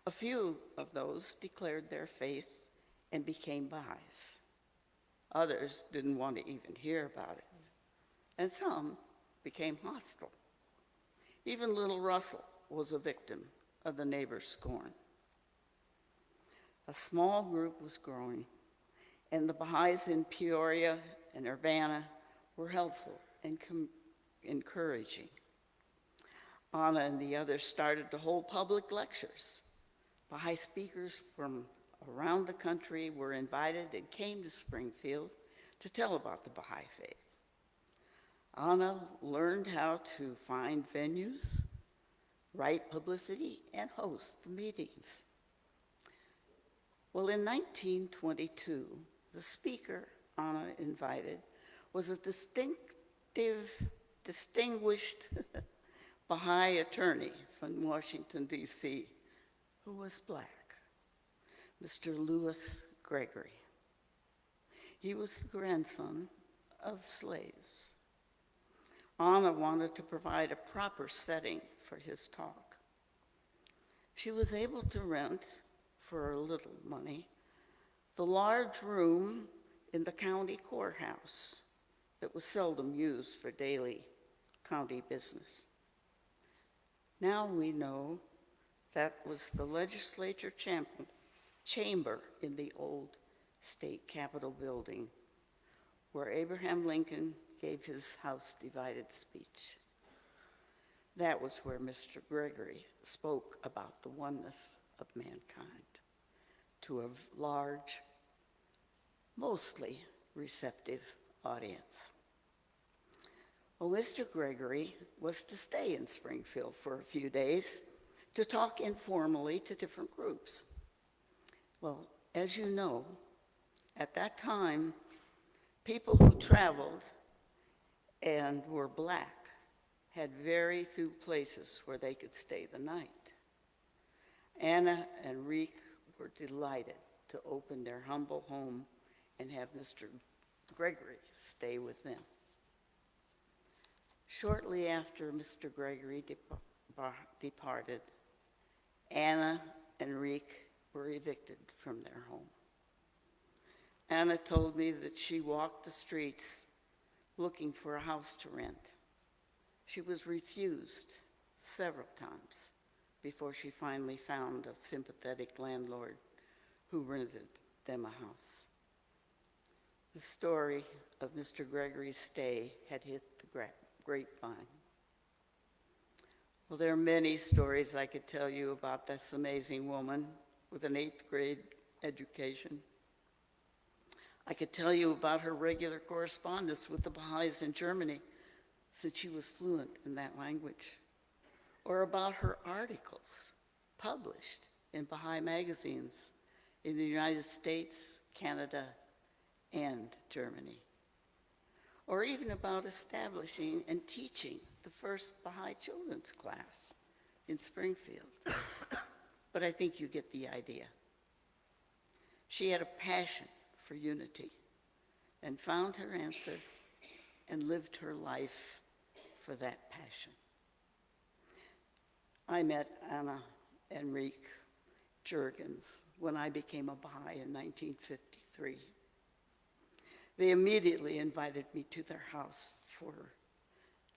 A few of those declared their faith and became Baha'is. Others didn't want to even hear about it. And some became hostile. Even little Russell was a victim of the neighbors' scorn. A small group was growing, and the Baha'is in Peoria and Urbana were helpful and encouraging. Anna and the others started to hold public lectures. Baha'i speakers from around the country were invited and came to Springfield to tell about the Baha'i faith. Anna learned how to find venues, write publicity, and host the meetings. Well, in 1922, the speaker Anna invited was a distinguished Baha'i attorney from Washington, D.C., who was black, Mr. Lewis Gregory. He was the grandson of slaves. Anna wanted to provide a proper setting for his talk. She was able to rent, for a little money, the large room in the county courthouse that was seldom used for daily county business. Now we know that was the legislature chamber in the old state capitol building, where Abraham Lincoln gave his House Divided speech. That was where Mr. Gregory spoke about the oneness of mankind to a large, mostly receptive audience. Well, Mr. Gregory was to stay in Springfield for a few days to talk informally to different groups. Well, as you know, at that time, people who traveled and were black had very few places where they could stay the night. Anna and Reek were delighted to open their humble home and have Mr. Gregory stay with them. Shortly after Mr. Gregory departed, Anna and Reek were evicted from their home. Anna told me that she walked the streets looking for a house to rent. She was refused several times before she finally found a sympathetic landlord who rented them a house. The story of Mr. Gregory's stay had hit the grapevine. Well, there are many stories I could tell you about this amazing woman with an 8th grade education. I could tell you about her regular correspondence with the Baha'is in Germany, since she was fluent in that language, or about her articles published in Baha'i magazines in the United States, Canada, and Germany, or even about establishing and teaching the first Baha'i children's class in Springfield. But I think you get the idea. She had a passion for unity and found her answer and lived her life for that passion. I met Anna Enrique Jurgens when I became a Baha'i in 1953. They immediately invited me to their house for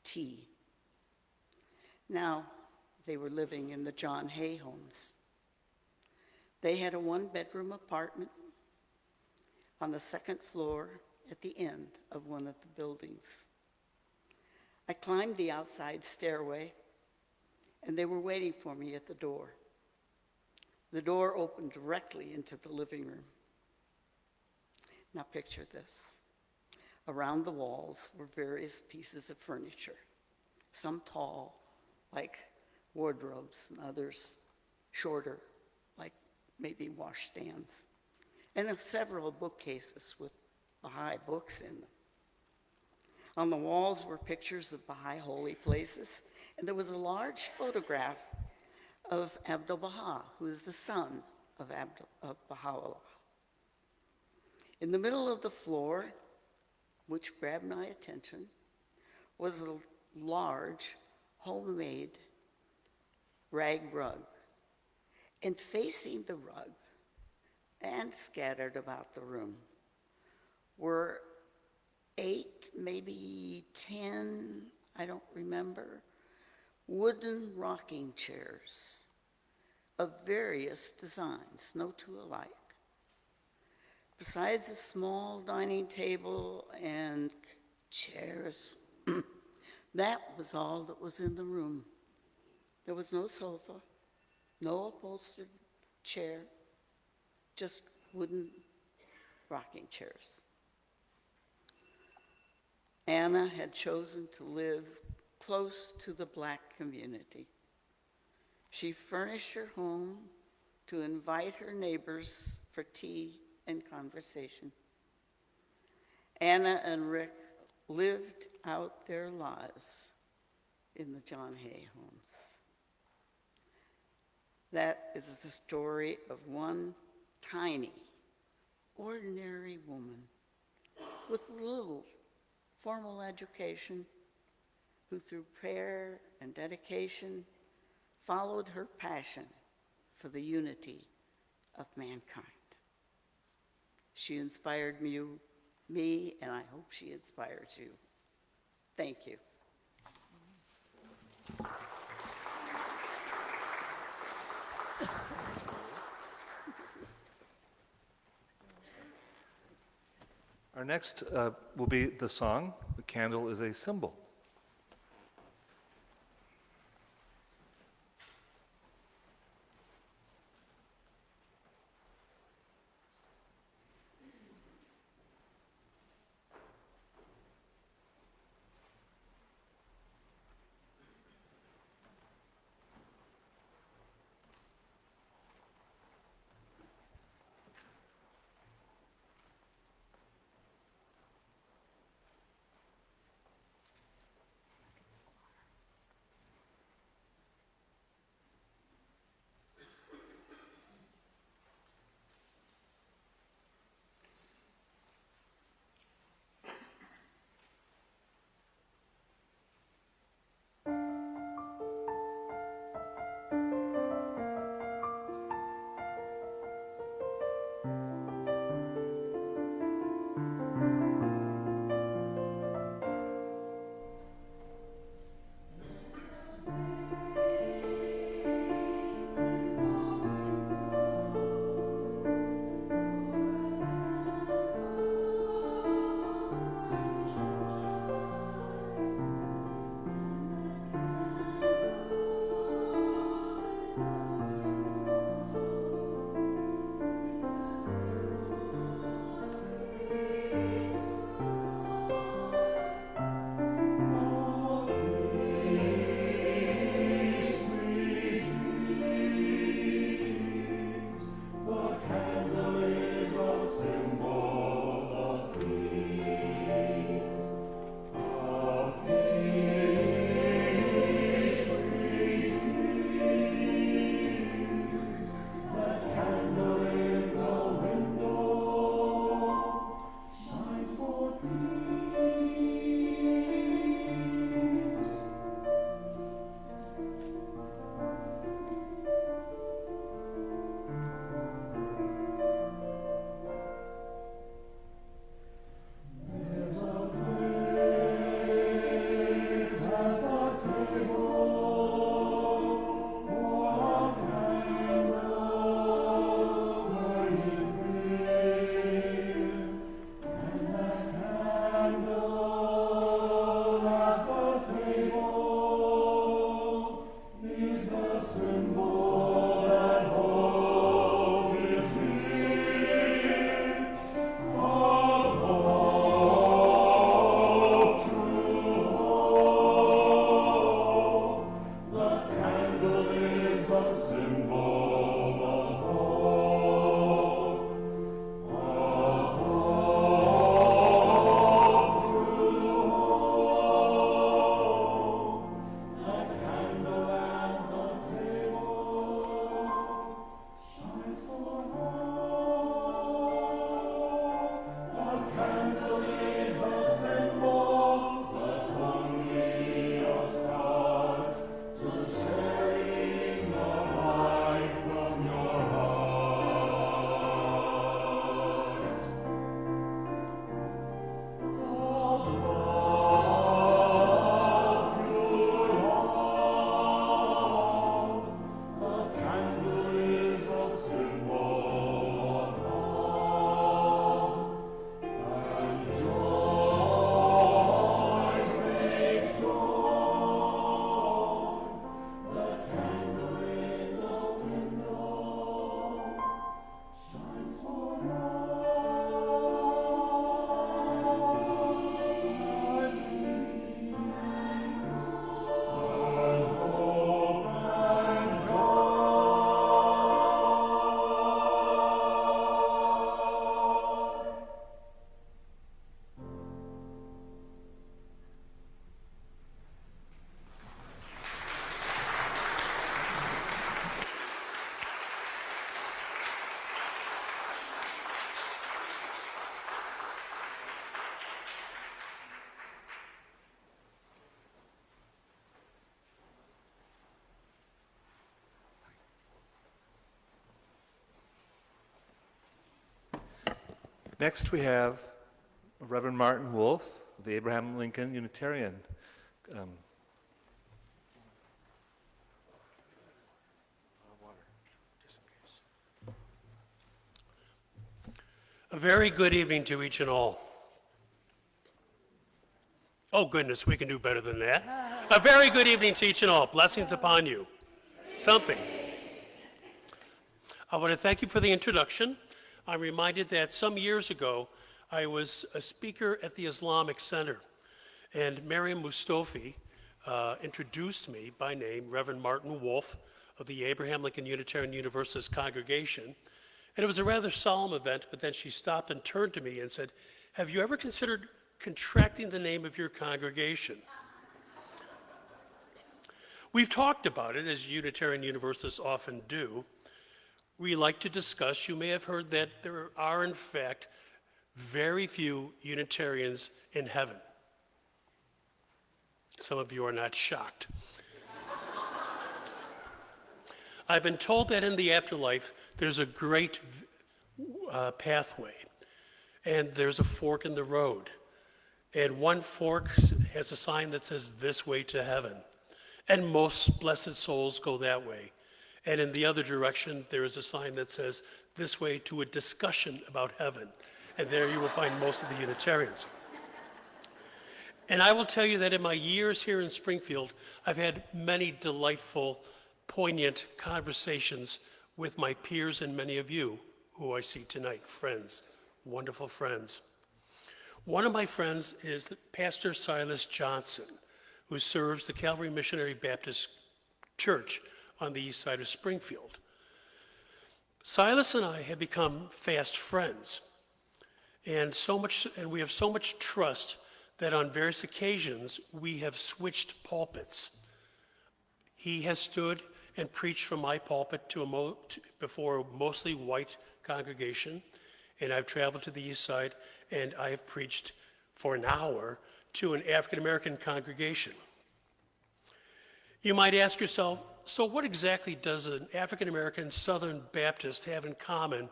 tea. Now, they were living in the John Hay homes. They had a one-bedroom apartment on the 2nd floor at the end of one of the buildings. I climbed the outside stairway, and they were waiting for me at the door. The door opened directly into the living room. Now picture this. Around the walls were various pieces of furniture, some tall, like wardrobes, and others shorter, like maybe washstands, and of several bookcases with Baha'i books in them. On the walls were pictures of Baha'i holy places, and there was a large photograph of Abdu'l-Baha, who is the son of Baha'u'llah. In the middle of the floor, which grabbed my attention, was a large homemade rag rug. And facing the rug and scattered about the room were 8, maybe 10, I don't remember, wooden rocking chairs of various designs, no two alike. Besides a small dining table and chairs, that was all that was in the room. There was no sofa, no upholstered chair, just wooden rocking chairs. Anna had chosen to live close to the Black community. She furnished her home to invite her neighbors for tea and conversation. Anna and Rick lived out their lives in the John Hay homes. That is the story of one tiny, ordinary woman with little formal education who through prayer and dedication followed her passion for the unity of mankind. She inspired me, and I hope she inspires you. Thank you. Our next will be the song, "The Candle is a Symbol." Next, we have Reverend Martin Wolf of the Abraham Lincoln Unitarian. A very good evening to each and all. Oh goodness, we can do better than that. A very good evening to each and all. Blessings upon you. Something. I want to thank you for the introduction. I'm reminded that some years ago, I was a speaker at the Islamic Center, and Mariam Mustafi introduced me by name, Reverend Martin Wolf of the Abraham Lincoln Unitarian Universalist congregation. And it was a rather solemn event, but then she stopped and turned to me and said, "Have you ever considered contracting the name of your congregation?" We've talked about it, as Unitarian Universalists often do. We like to discuss. You may have heard that there are, in fact, very few Unitarians in heaven. Some of you are not shocked. I've been told that in the afterlife, there's a great pathway, and there's a fork in the road. And one fork has a sign that says, "This way to heaven." And most blessed souls go that way. And in the other direction, there is a sign that says, "This way to a discussion about heaven." And there you will find most of the Unitarians. And I will tell you that in my years here in Springfield, I've had many delightful, poignant conversations with my peers and many of you who I see tonight, friends, wonderful friends. One of my friends is Pastor Silas Johnson, who serves the Calvary Missionary Baptist Church on the east side of Springfield. Silas and I have become fast friends, and we have so much trust that on various occasions we have switched pulpits. He has stood and preached from my pulpit before a mostly white congregation, and I've traveled to the east side and I have preached for an hour to an African American congregation. You might ask yourself, so what exactly does an African American Southern Baptist have in common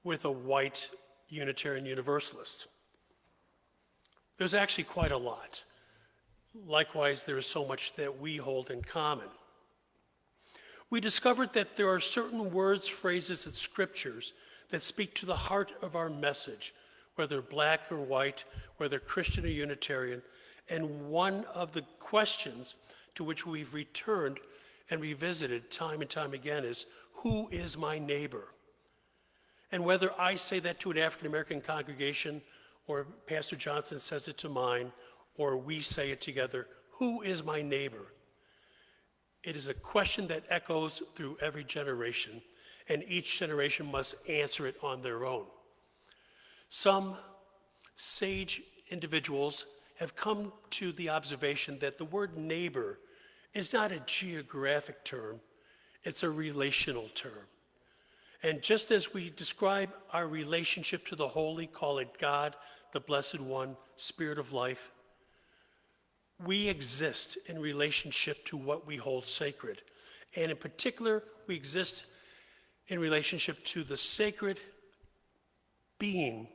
with a white Unitarian Universalist? There's actually quite a lot. Likewise, there is so much that we hold in common. We discovered that there are certain words, phrases, and scriptures that speak to the heart of our message, whether black or white, whether Christian or Unitarian. And one of the questions to which we've returned and revisited time and time again is, who is my neighbor? And whether I say that to an African American congregation, or Pastor Johnson says it to mine, or we say it together, who is my neighbor? It is a question that echoes through every generation, and each generation must answer it on their own. Some sage individuals have come to the observation that the word neighbor is not a geographic term, it's a relational term. And just as we describe our relationship to the holy, call it God, the Blessed One, Spirit of Life, we exist in relationship to what we hold sacred. And in particular, we exist in relationship to the sacred being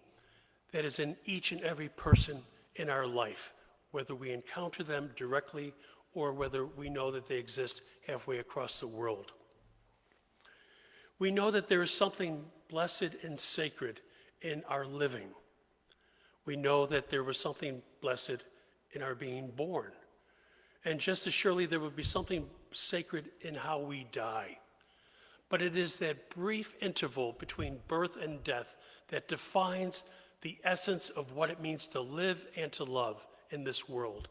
that is in each and every person in our life, whether we encounter them directly or whether we know that they exist halfway across the world. We know that there is something blessed and sacred in our living. We know that there was something blessed in our being born. And just as surely there would be something sacred in how we die. But it is that brief interval between birth and death that defines the essence of what it means to live and to love in this world.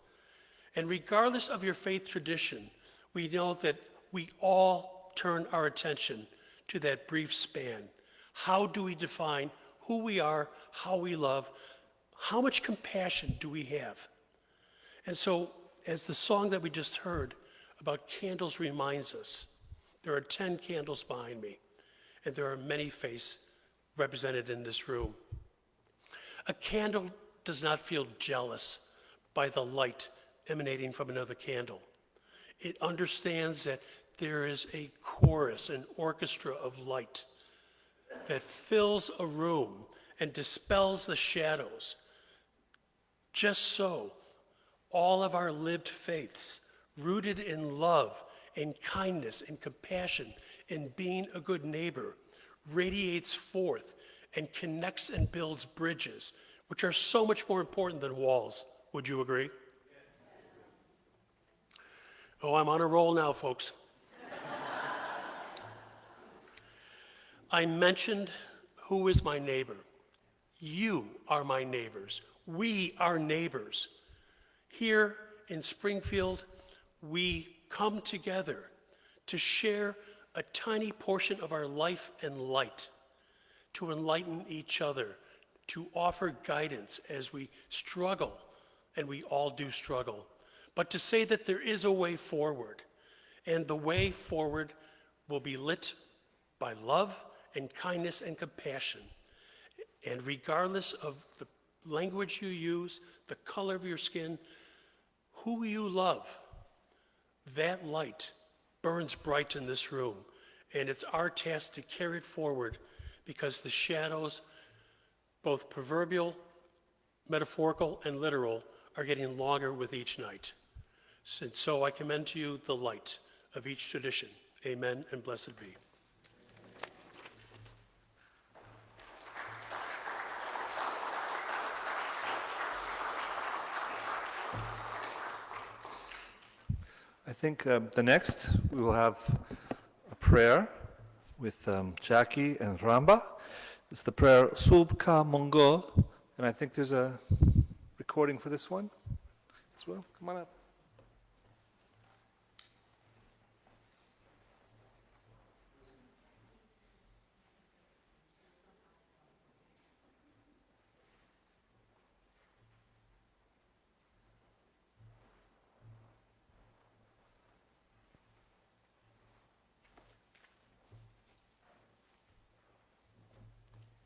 And regardless of your faith tradition, we know that we all turn our attention to that brief span. How do we define who we are, how we love, how much compassion do we have? And so, as the song that we just heard about candles reminds us, there are 10 candles behind me, and there are many faces represented in this room. A candle does not feel jealous by the light emanating from another candle. It understands that there is a chorus, an orchestra of light that fills a room and dispels the shadows. Just so, all of our lived faiths, rooted in love and kindness and compassion and being a good neighbor, radiates forth and connects and builds bridges, which are so much more important than walls. Would you agree? Yes. Oh, I'm on a roll now, folks. I mentioned who is my neighbor. You are my neighbors. We are neighbors. Here in Springfield, we come together to share a tiny portion of our life and light, to enlighten each other, to offer guidance as we struggle, and we all do struggle, but to say that there is a way forward, and the way forward will be lit by love and kindness and compassion. And regardless of the language you use, the color of your skin, who you love, that light burns bright in this room. And it's our task to carry it forward, because the shadows, both proverbial, metaphorical, and literal, are getting longer with each night. And so I commend to you the light of each tradition. Amen and blessed be. I think the next we will have a prayer with Jackie and Ramba. It's the prayer Subka Mongol, and I think there's a recording for this one as well. Come on up.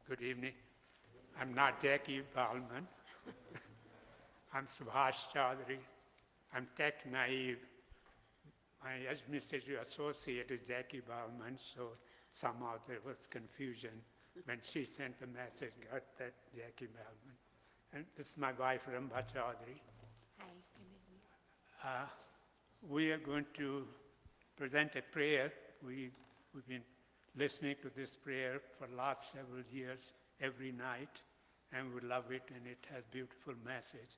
Good evening. I'm not Jackie Balman. I'm Subhash Chaudhary. I'm tech naive. My administrative associate is Jackie Balman, so somehow there was confusion when she sent the message, got that Jackie Balman. And this is my wife, Ramba Chaudhary. Hi, good evening. We are going to present a prayer. We've been listening to this prayer for the last several years, every night, and we love it, and it has beautiful message.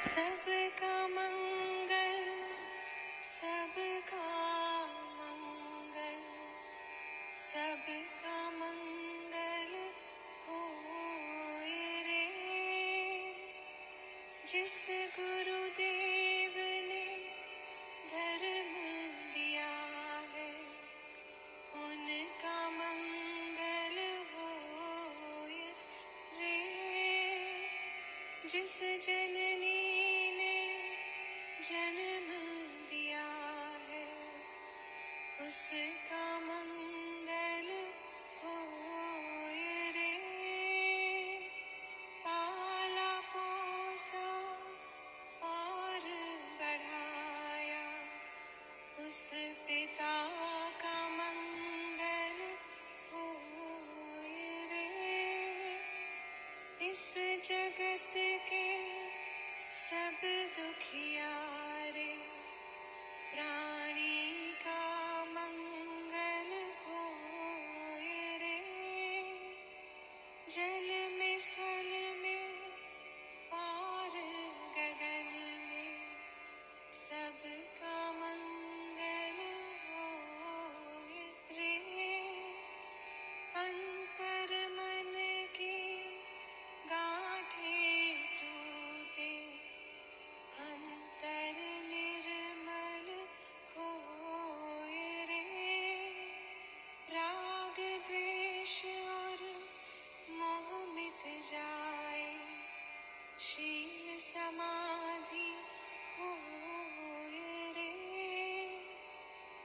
सबका मंगल सबका मंगल सबका मंगल होए रे जिस गुरुदेव ने धर्म दिया है उनका मंगल होए रे जिस जननी जन्म दिया है उसका मंगल होए रे पाला पोसा और बढ़ाया उस पिता का मंगल होए रे इस जगत के सब दुखियारे प्राणी का मंगल होए रे जल में स्थल में पार गगन में सबका मंगल होए रे अंतर मन की गाथें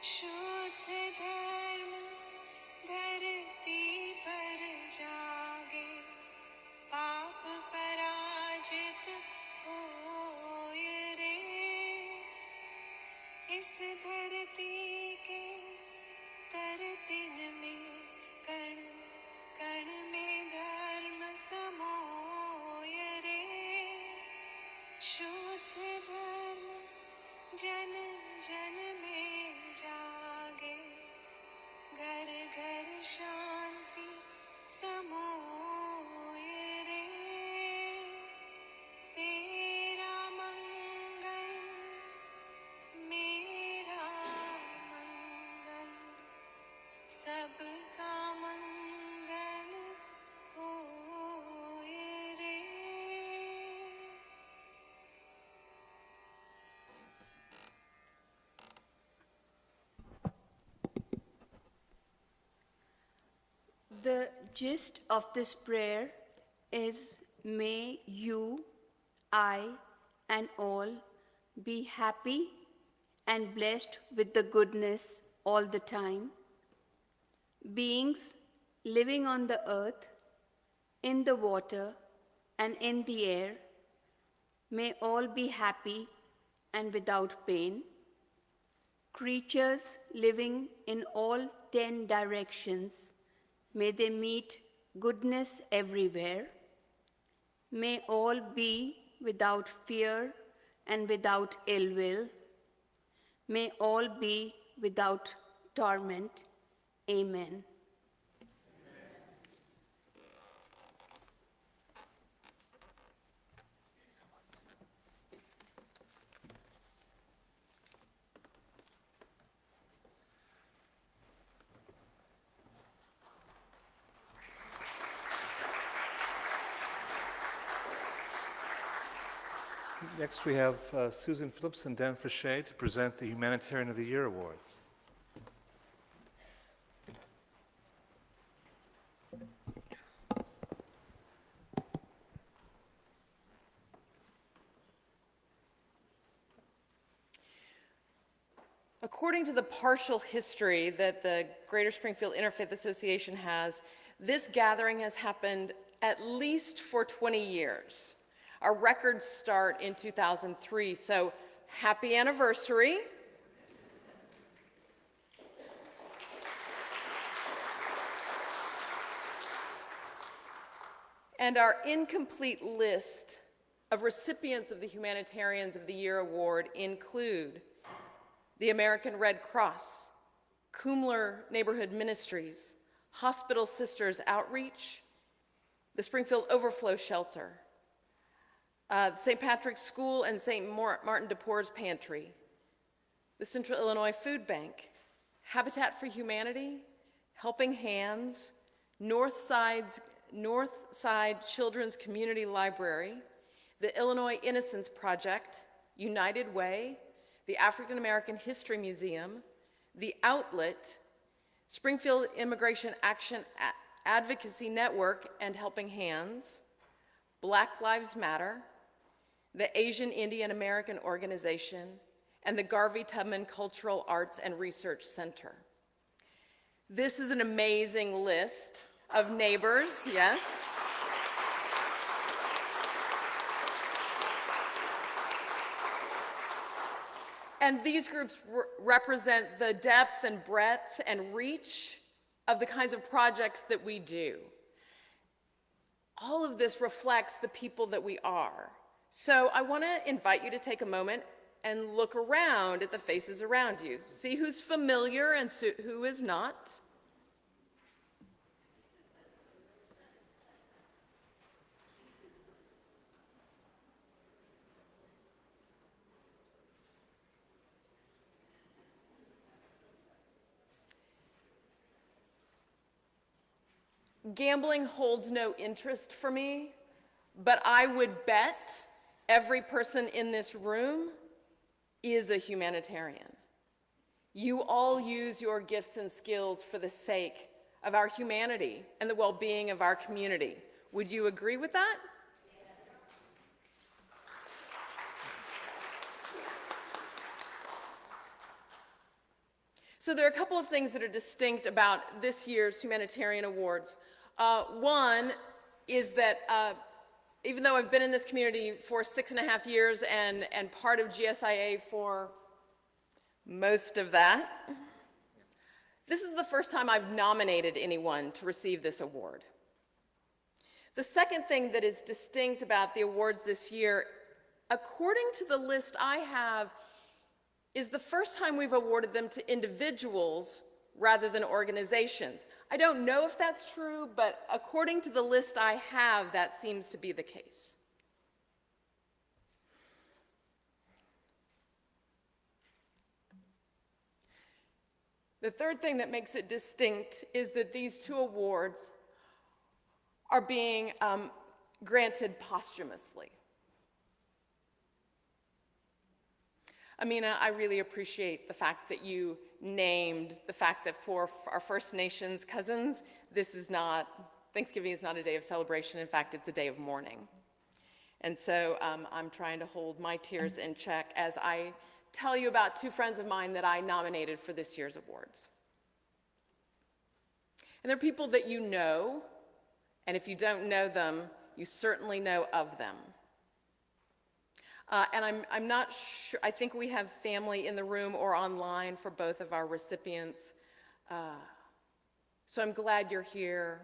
शुद्ध धर्म धरती पर जागे, पाप पराजित होय रे। इस धरती के तरतिन में कण कण में धर्म समोय रे। शुद्ध धर्म जन जन में जागे, घर घर शांति समोय रे। तेरा मंगल मेरा मंगल, सबका मंगल होय रे। The gist of this prayer is, may you, I, and all be happy and blessed with the goodness all the time. Beings living on the earth, in the water, and in the air, may all be happy and without pain. Creatures living in all 10 directions, may they meet goodness everywhere. May all be without fear and without ill will. May all be without torment. Amen. Next, we have Susan Phillips and Dan Frichet to present the Humanitarian of the Year Awards. According to the partial history that the Greater Springfield Interfaith Association has, this gathering has happened at least for 20 years. Our records start in 2003, so happy anniversary. And our incomplete list of recipients of the Humanitarians of the Year Award include the American Red Cross, Kumler Neighborhood Ministries, Hospital Sisters Outreach, the Springfield Overflow Shelter, St. Patrick's School and St. Martin de Porres Pantry, the Central Illinois Food Bank, Habitat for Humanity, Helping Hands, Northside Children's Community Library, the Illinois Innocence Project, United Way, the African American History Museum, the Outlet, Springfield Immigration Action Advocacy Network and Helping Hands, Black Lives Matter, the Asian Indian American Organization, and the Garvey Tubman Cultural Arts and Research Center. This is an amazing list of neighbors, yes. And these groups represent the depth and breadth and reach of the kinds of projects that we do. All of this reflects the people that we are. So I want to invite you to take a moment and look around at the faces around you. See who's familiar and who is not. Gambling holds no interest for me, but I would bet every person in this room is a humanitarian. You all use your gifts and skills for the sake of our humanity and the well-being of our community. Would you agree with that? So there are a couple of things that are distinct about this year's Humanitarian Awards. One is that even though I've been in this community for 6.5 years and part of GSIA for most of that, this is the first time I've nominated anyone to receive this award. The second thing that is distinct about the awards this year, according to the list I have, is the first time we've awarded them to individuals rather than organizations. I don't know if that's true, but according to the list I have, that seems to be the case. The third thing that makes it distinct is that these two awards are being granted posthumously. Amina, I really appreciate the fact that you named the fact that for our First Nations cousins, Thanksgiving is not a day of celebration. In fact, it's a day of mourning. And so I'm trying to hold my tears in check as I tell you about two friends of mine that I nominated for this year's awards. And they're people that you know, and if you don't know them, you certainly know of them. And I'm not sure, I think we have family in the room or online for both of our recipients. So I'm glad you're here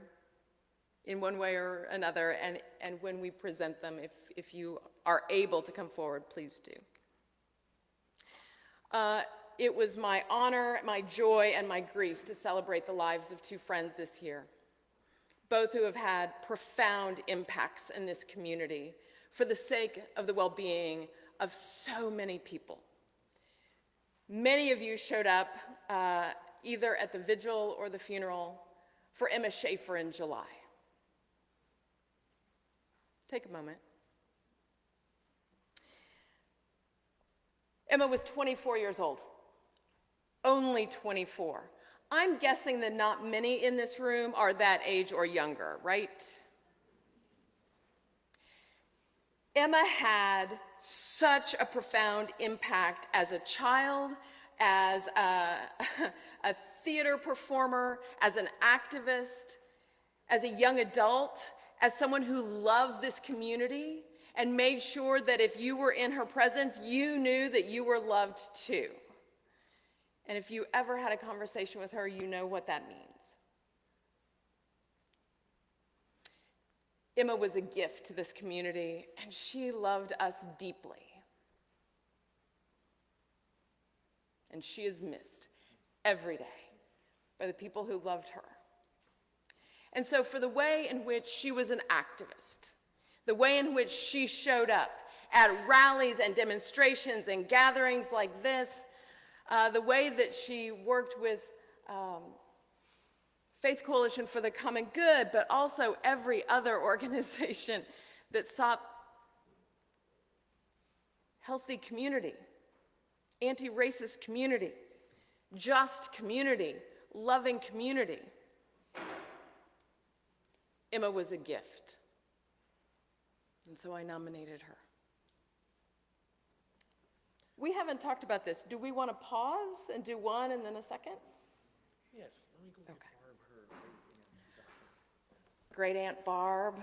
in one way or another, and when we present them, if you are able to come forward, please do. It was my honor, my joy, and my grief to celebrate the lives of two friends this year, both who have had profound impacts in this community for the sake of the well-being of so many people. Many of you showed up either at the vigil or the funeral for Emma Schaefer in July. Take a moment. Emma was 24 years old, only 24. I'm guessing that not many in this room are that age or younger, right? Emma had such a profound impact as a child, as a theater performer, as an activist, as a young adult, as someone who loved this community and made sure that if you were in her presence, you knew that you were loved too. And if you ever had a conversation with her, you know what that means. Emma was a gift to this community, and she loved us deeply. And she is missed every day by the people who loved her. And so for the way in which she was an activist, the way in which she showed up at rallies and demonstrations and gatherings like this, the way that she worked with Faith Coalition for the Common Good, but also every other organization that sought healthy community, anti-racist community, just community, loving community. Emma was a gift, and so I nominated her. We haven't talked about this. Do we want to pause and do one and then a second? Yes, let me go get Okay. Barb her Great Aunt Barb.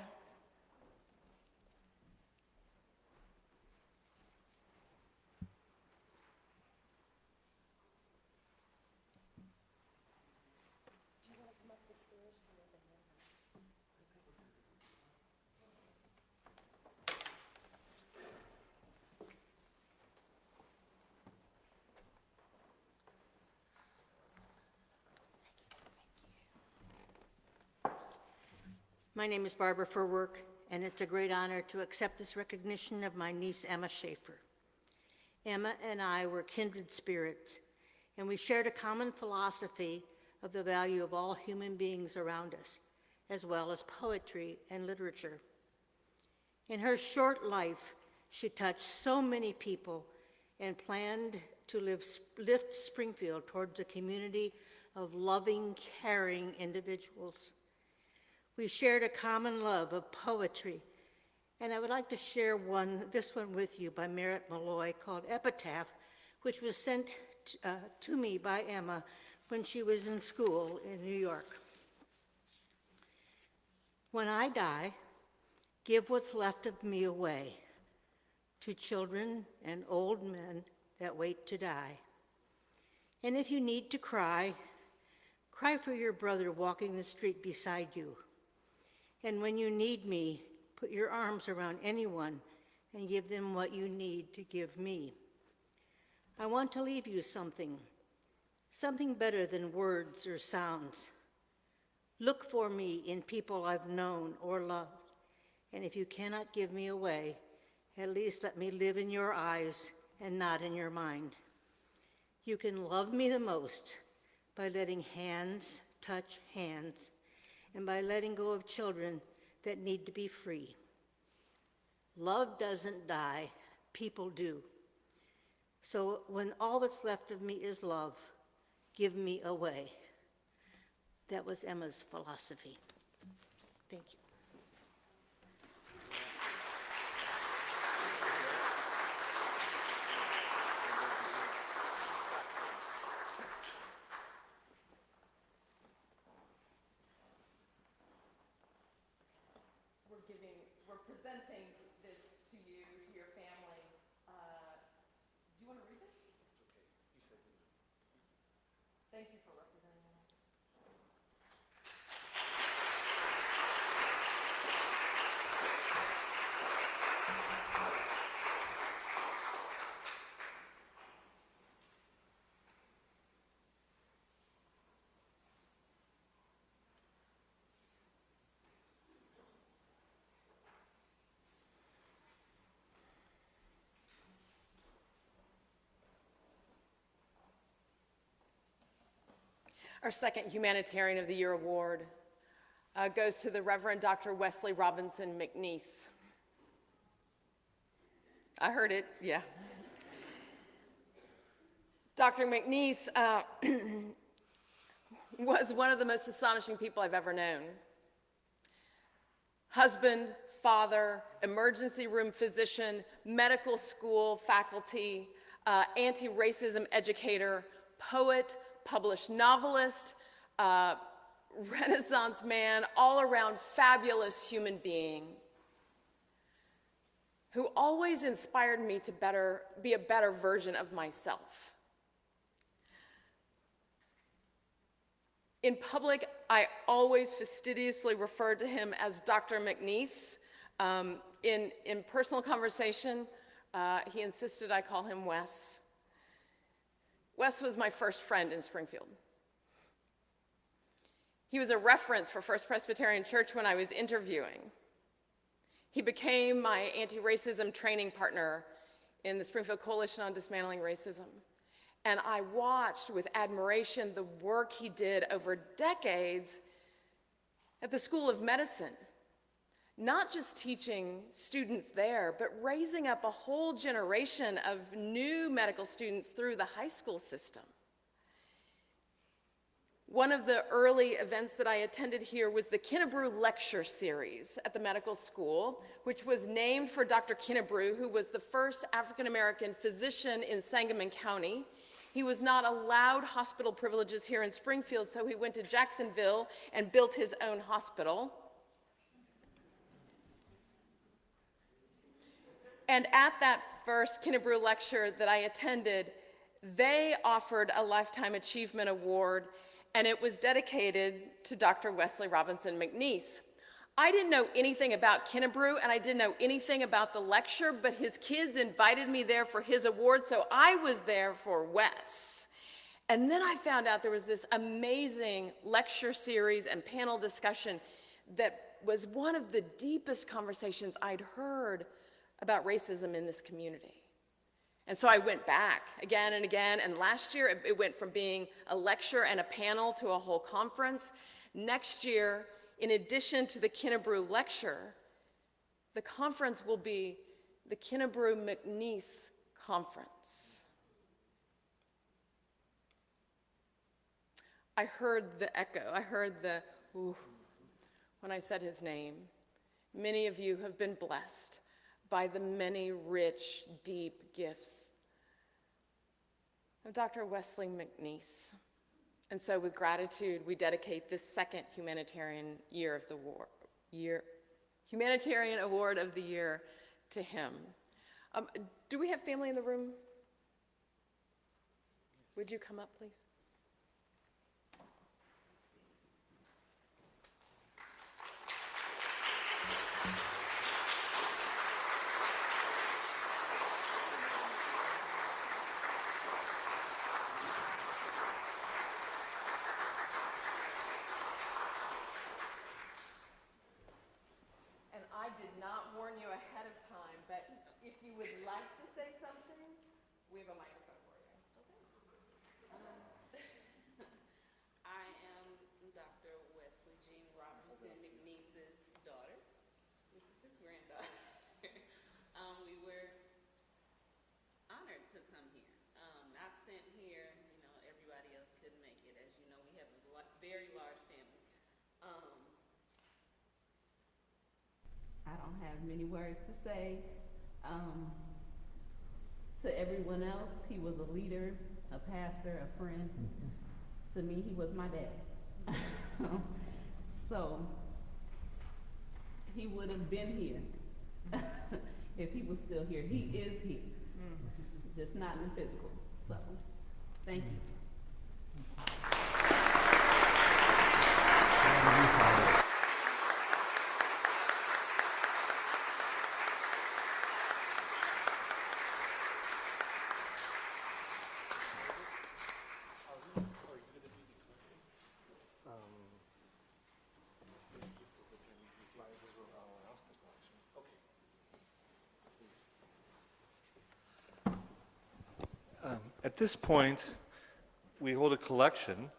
My name is Barbara Furwork, and it's a great honor to accept this recognition of my niece, Emma Schaefer. Emma and I were kindred spirits, and we shared a common philosophy of the value of all human beings around us, as well as poetry and literature. In her short life, she touched so many people and planned to lift Springfield towards a community of loving, caring individuals. We shared a common love of poetry, and I would like to share this one with you by Merritt Malloy called Epitaph, which was sent to me by Emma when she was in school in New York. When I die, give what's left of me away to children and old men that wait to die. And if you need to cry, cry for your brother walking the street beside you. And when you need me, put your arms around anyone and give them what you need to give me. I want to leave you something better than words or sounds. Look for me in people I've known or loved, and if you cannot give me away, at least let me live in your eyes and not in your mind. You can love me the most by letting hands touch hands and by letting go of children that need to be free. Love doesn't die, people do. So when all that's left of me is love, give me away. That was Emma's philosophy. Thank you. We're presenting this to you, to your family. Do you want to read this? It's okay. You said Thank you for representing me. Our second Humanitarian of the Year award goes to the Reverend Dr. Wesley Robinson McNeese. I heard it, yeah. Dr. McNeese was one of the most astonishing people I've ever known. Husband, father, emergency room physician, medical school faculty, anti-racism educator, poet, published novelist, Renaissance man, all-around fabulous human being who always inspired me to be a better version of myself. In public, I always fastidiously referred to him as Dr. McNeese. In personal conversation, he insisted I call him Wes. Wes was my first friend in Springfield. He was a reference for First Presbyterian Church when I was interviewing. He became my anti-racism training partner in the Springfield Coalition on Dismantling Racism. And I watched with admiration the work he did over decades at the School of Medicine. Not just teaching students there, but raising up a whole generation of new medical students through the high school system. One of the early events that I attended here was the Kinnebrew Lecture Series at the medical school, which was named for Dr. Kinnebrew, who was the first African-American physician in Sangamon County. He was not allowed hospital privileges here in Springfield, so he went to Jacksonville and built his own hospital. And at that first Kinnebrew lecture that I attended, they offered a Lifetime Achievement Award, and it was dedicated to Dr. Wesley Robinson McNeese. I didn't know anything about Kinnebrew, and I didn't know anything about the lecture, but his kids invited me there for his award, so I was there for Wes. And then I found out there was this amazing lecture series and panel discussion that was one of the deepest conversations I'd heard about racism in this community. And so I went back again and again, and last year it went from being a lecture and a panel to a whole conference. Next year, in addition to the Kinnebrew lecture, the conference will be the Kinnebrew McNeese Conference. I heard the echo, I heard the ooh when I said his name. Many of you have been blessed by the many rich, deep gifts of Dr. Wesley McNeese. And so with gratitude, we dedicate this second Humanitarian Humanitarian Award of the Year to him. Do we have family in the room? Would you come up, please? And I did not warn you ahead of time, but if you would like to say something, we have a microphone for you. I am Dr. Wesley Jean Robinson McNeese's daughter. This is his granddaughter. We were honored to come here. Not sent here, everybody else couldn't make it. As you know, we have a very large family. I don't have many words to say. To everyone else, he was a leader, a pastor, a friend. To me, he was my dad. So he would have been here if he was still here. He is here, just not in the physical. So thank you. At this point, we hold a collection.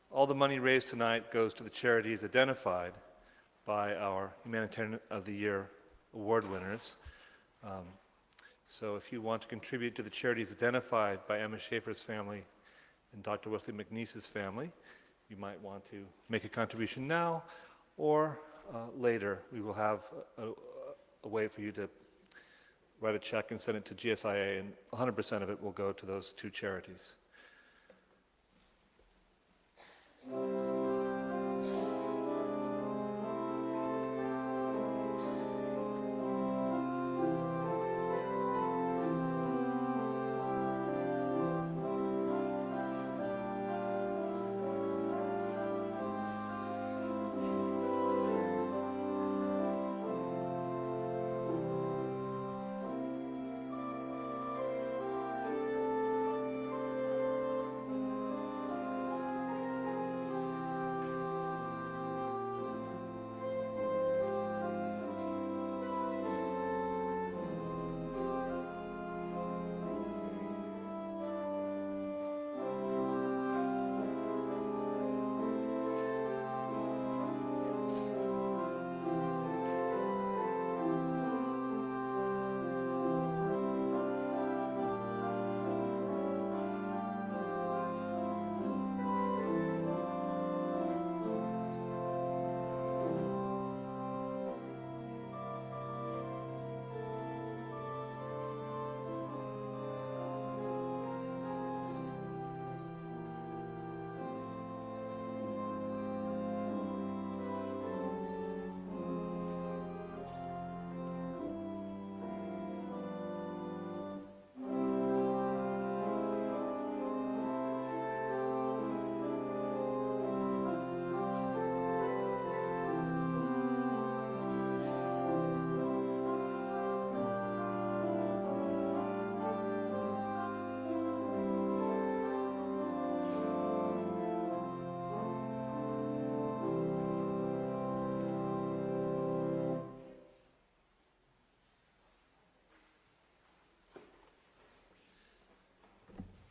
All the money raised tonight goes to the charities identified by our Humanitarian of the Year award winners. So if you want to contribute to the charities identified by Emma Schaefer's family and Dr. Wesley McNeese's family, you might want to make a contribution now, or later we will have a way for you to write a check and send it to GSIA, and 100% of it will go to those two charities.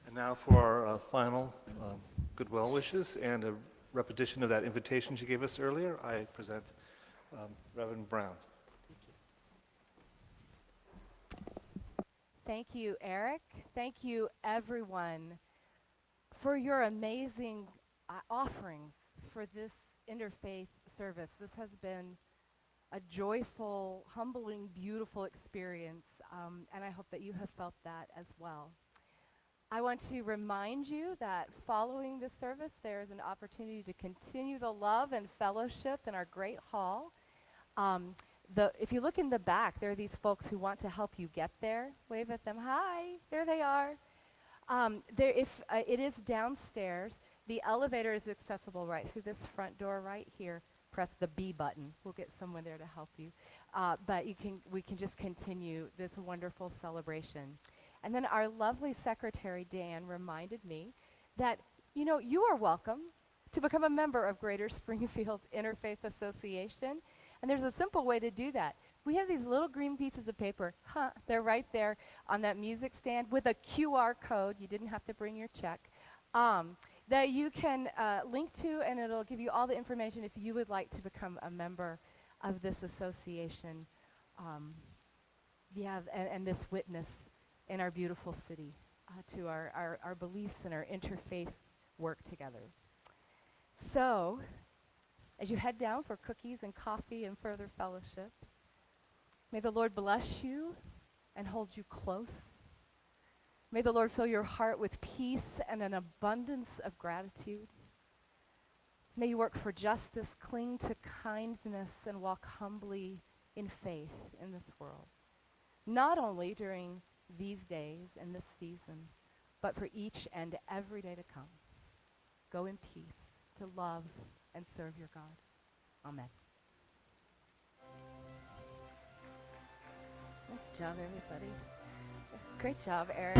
And now for our final goodwill wishes and a repetition of that invitation she gave us earlier, I present Reverend Brown. Thank you, Eric. Thank you, everyone, for your amazing offerings for this interfaith service. This has been a joyful, humbling, beautiful experience, and I hope that you have felt that as well. I want to remind you that following this service, there is an opportunity to continue the love and fellowship in our great hall. If you look in the back, there are these folks who want to help you get there. Wave at them. Hi, there they are. It is downstairs. The elevator is accessible right through this front door right here. Press the B button. We'll get someone there to help you. But we can just continue this wonderful celebration. And then our lovely secretary, Dan, reminded me that, you are welcome to become a member of Greater Springfield Interfaith Association. And there's a simple way to do that. We have these little green pieces of paper. They're right there on that music stand with a QR code. You didn't have to bring your check. That you can link to, and it'll give you all the information if you would like to become a member of this association. And this witness in our beautiful city to our beliefs and our interfaith work together. So, as you head down for cookies and coffee and further fellowship, may the Lord bless you and hold you close. May the Lord fill your heart with peace and an abundance of gratitude. May you work for justice, cling to kindness, and walk humbly in faith in this world. Not only during these days and this season, but for each and every day to come. Go in peace to love and serve your God. Amen. Nice job, everybody. Great job, Eric.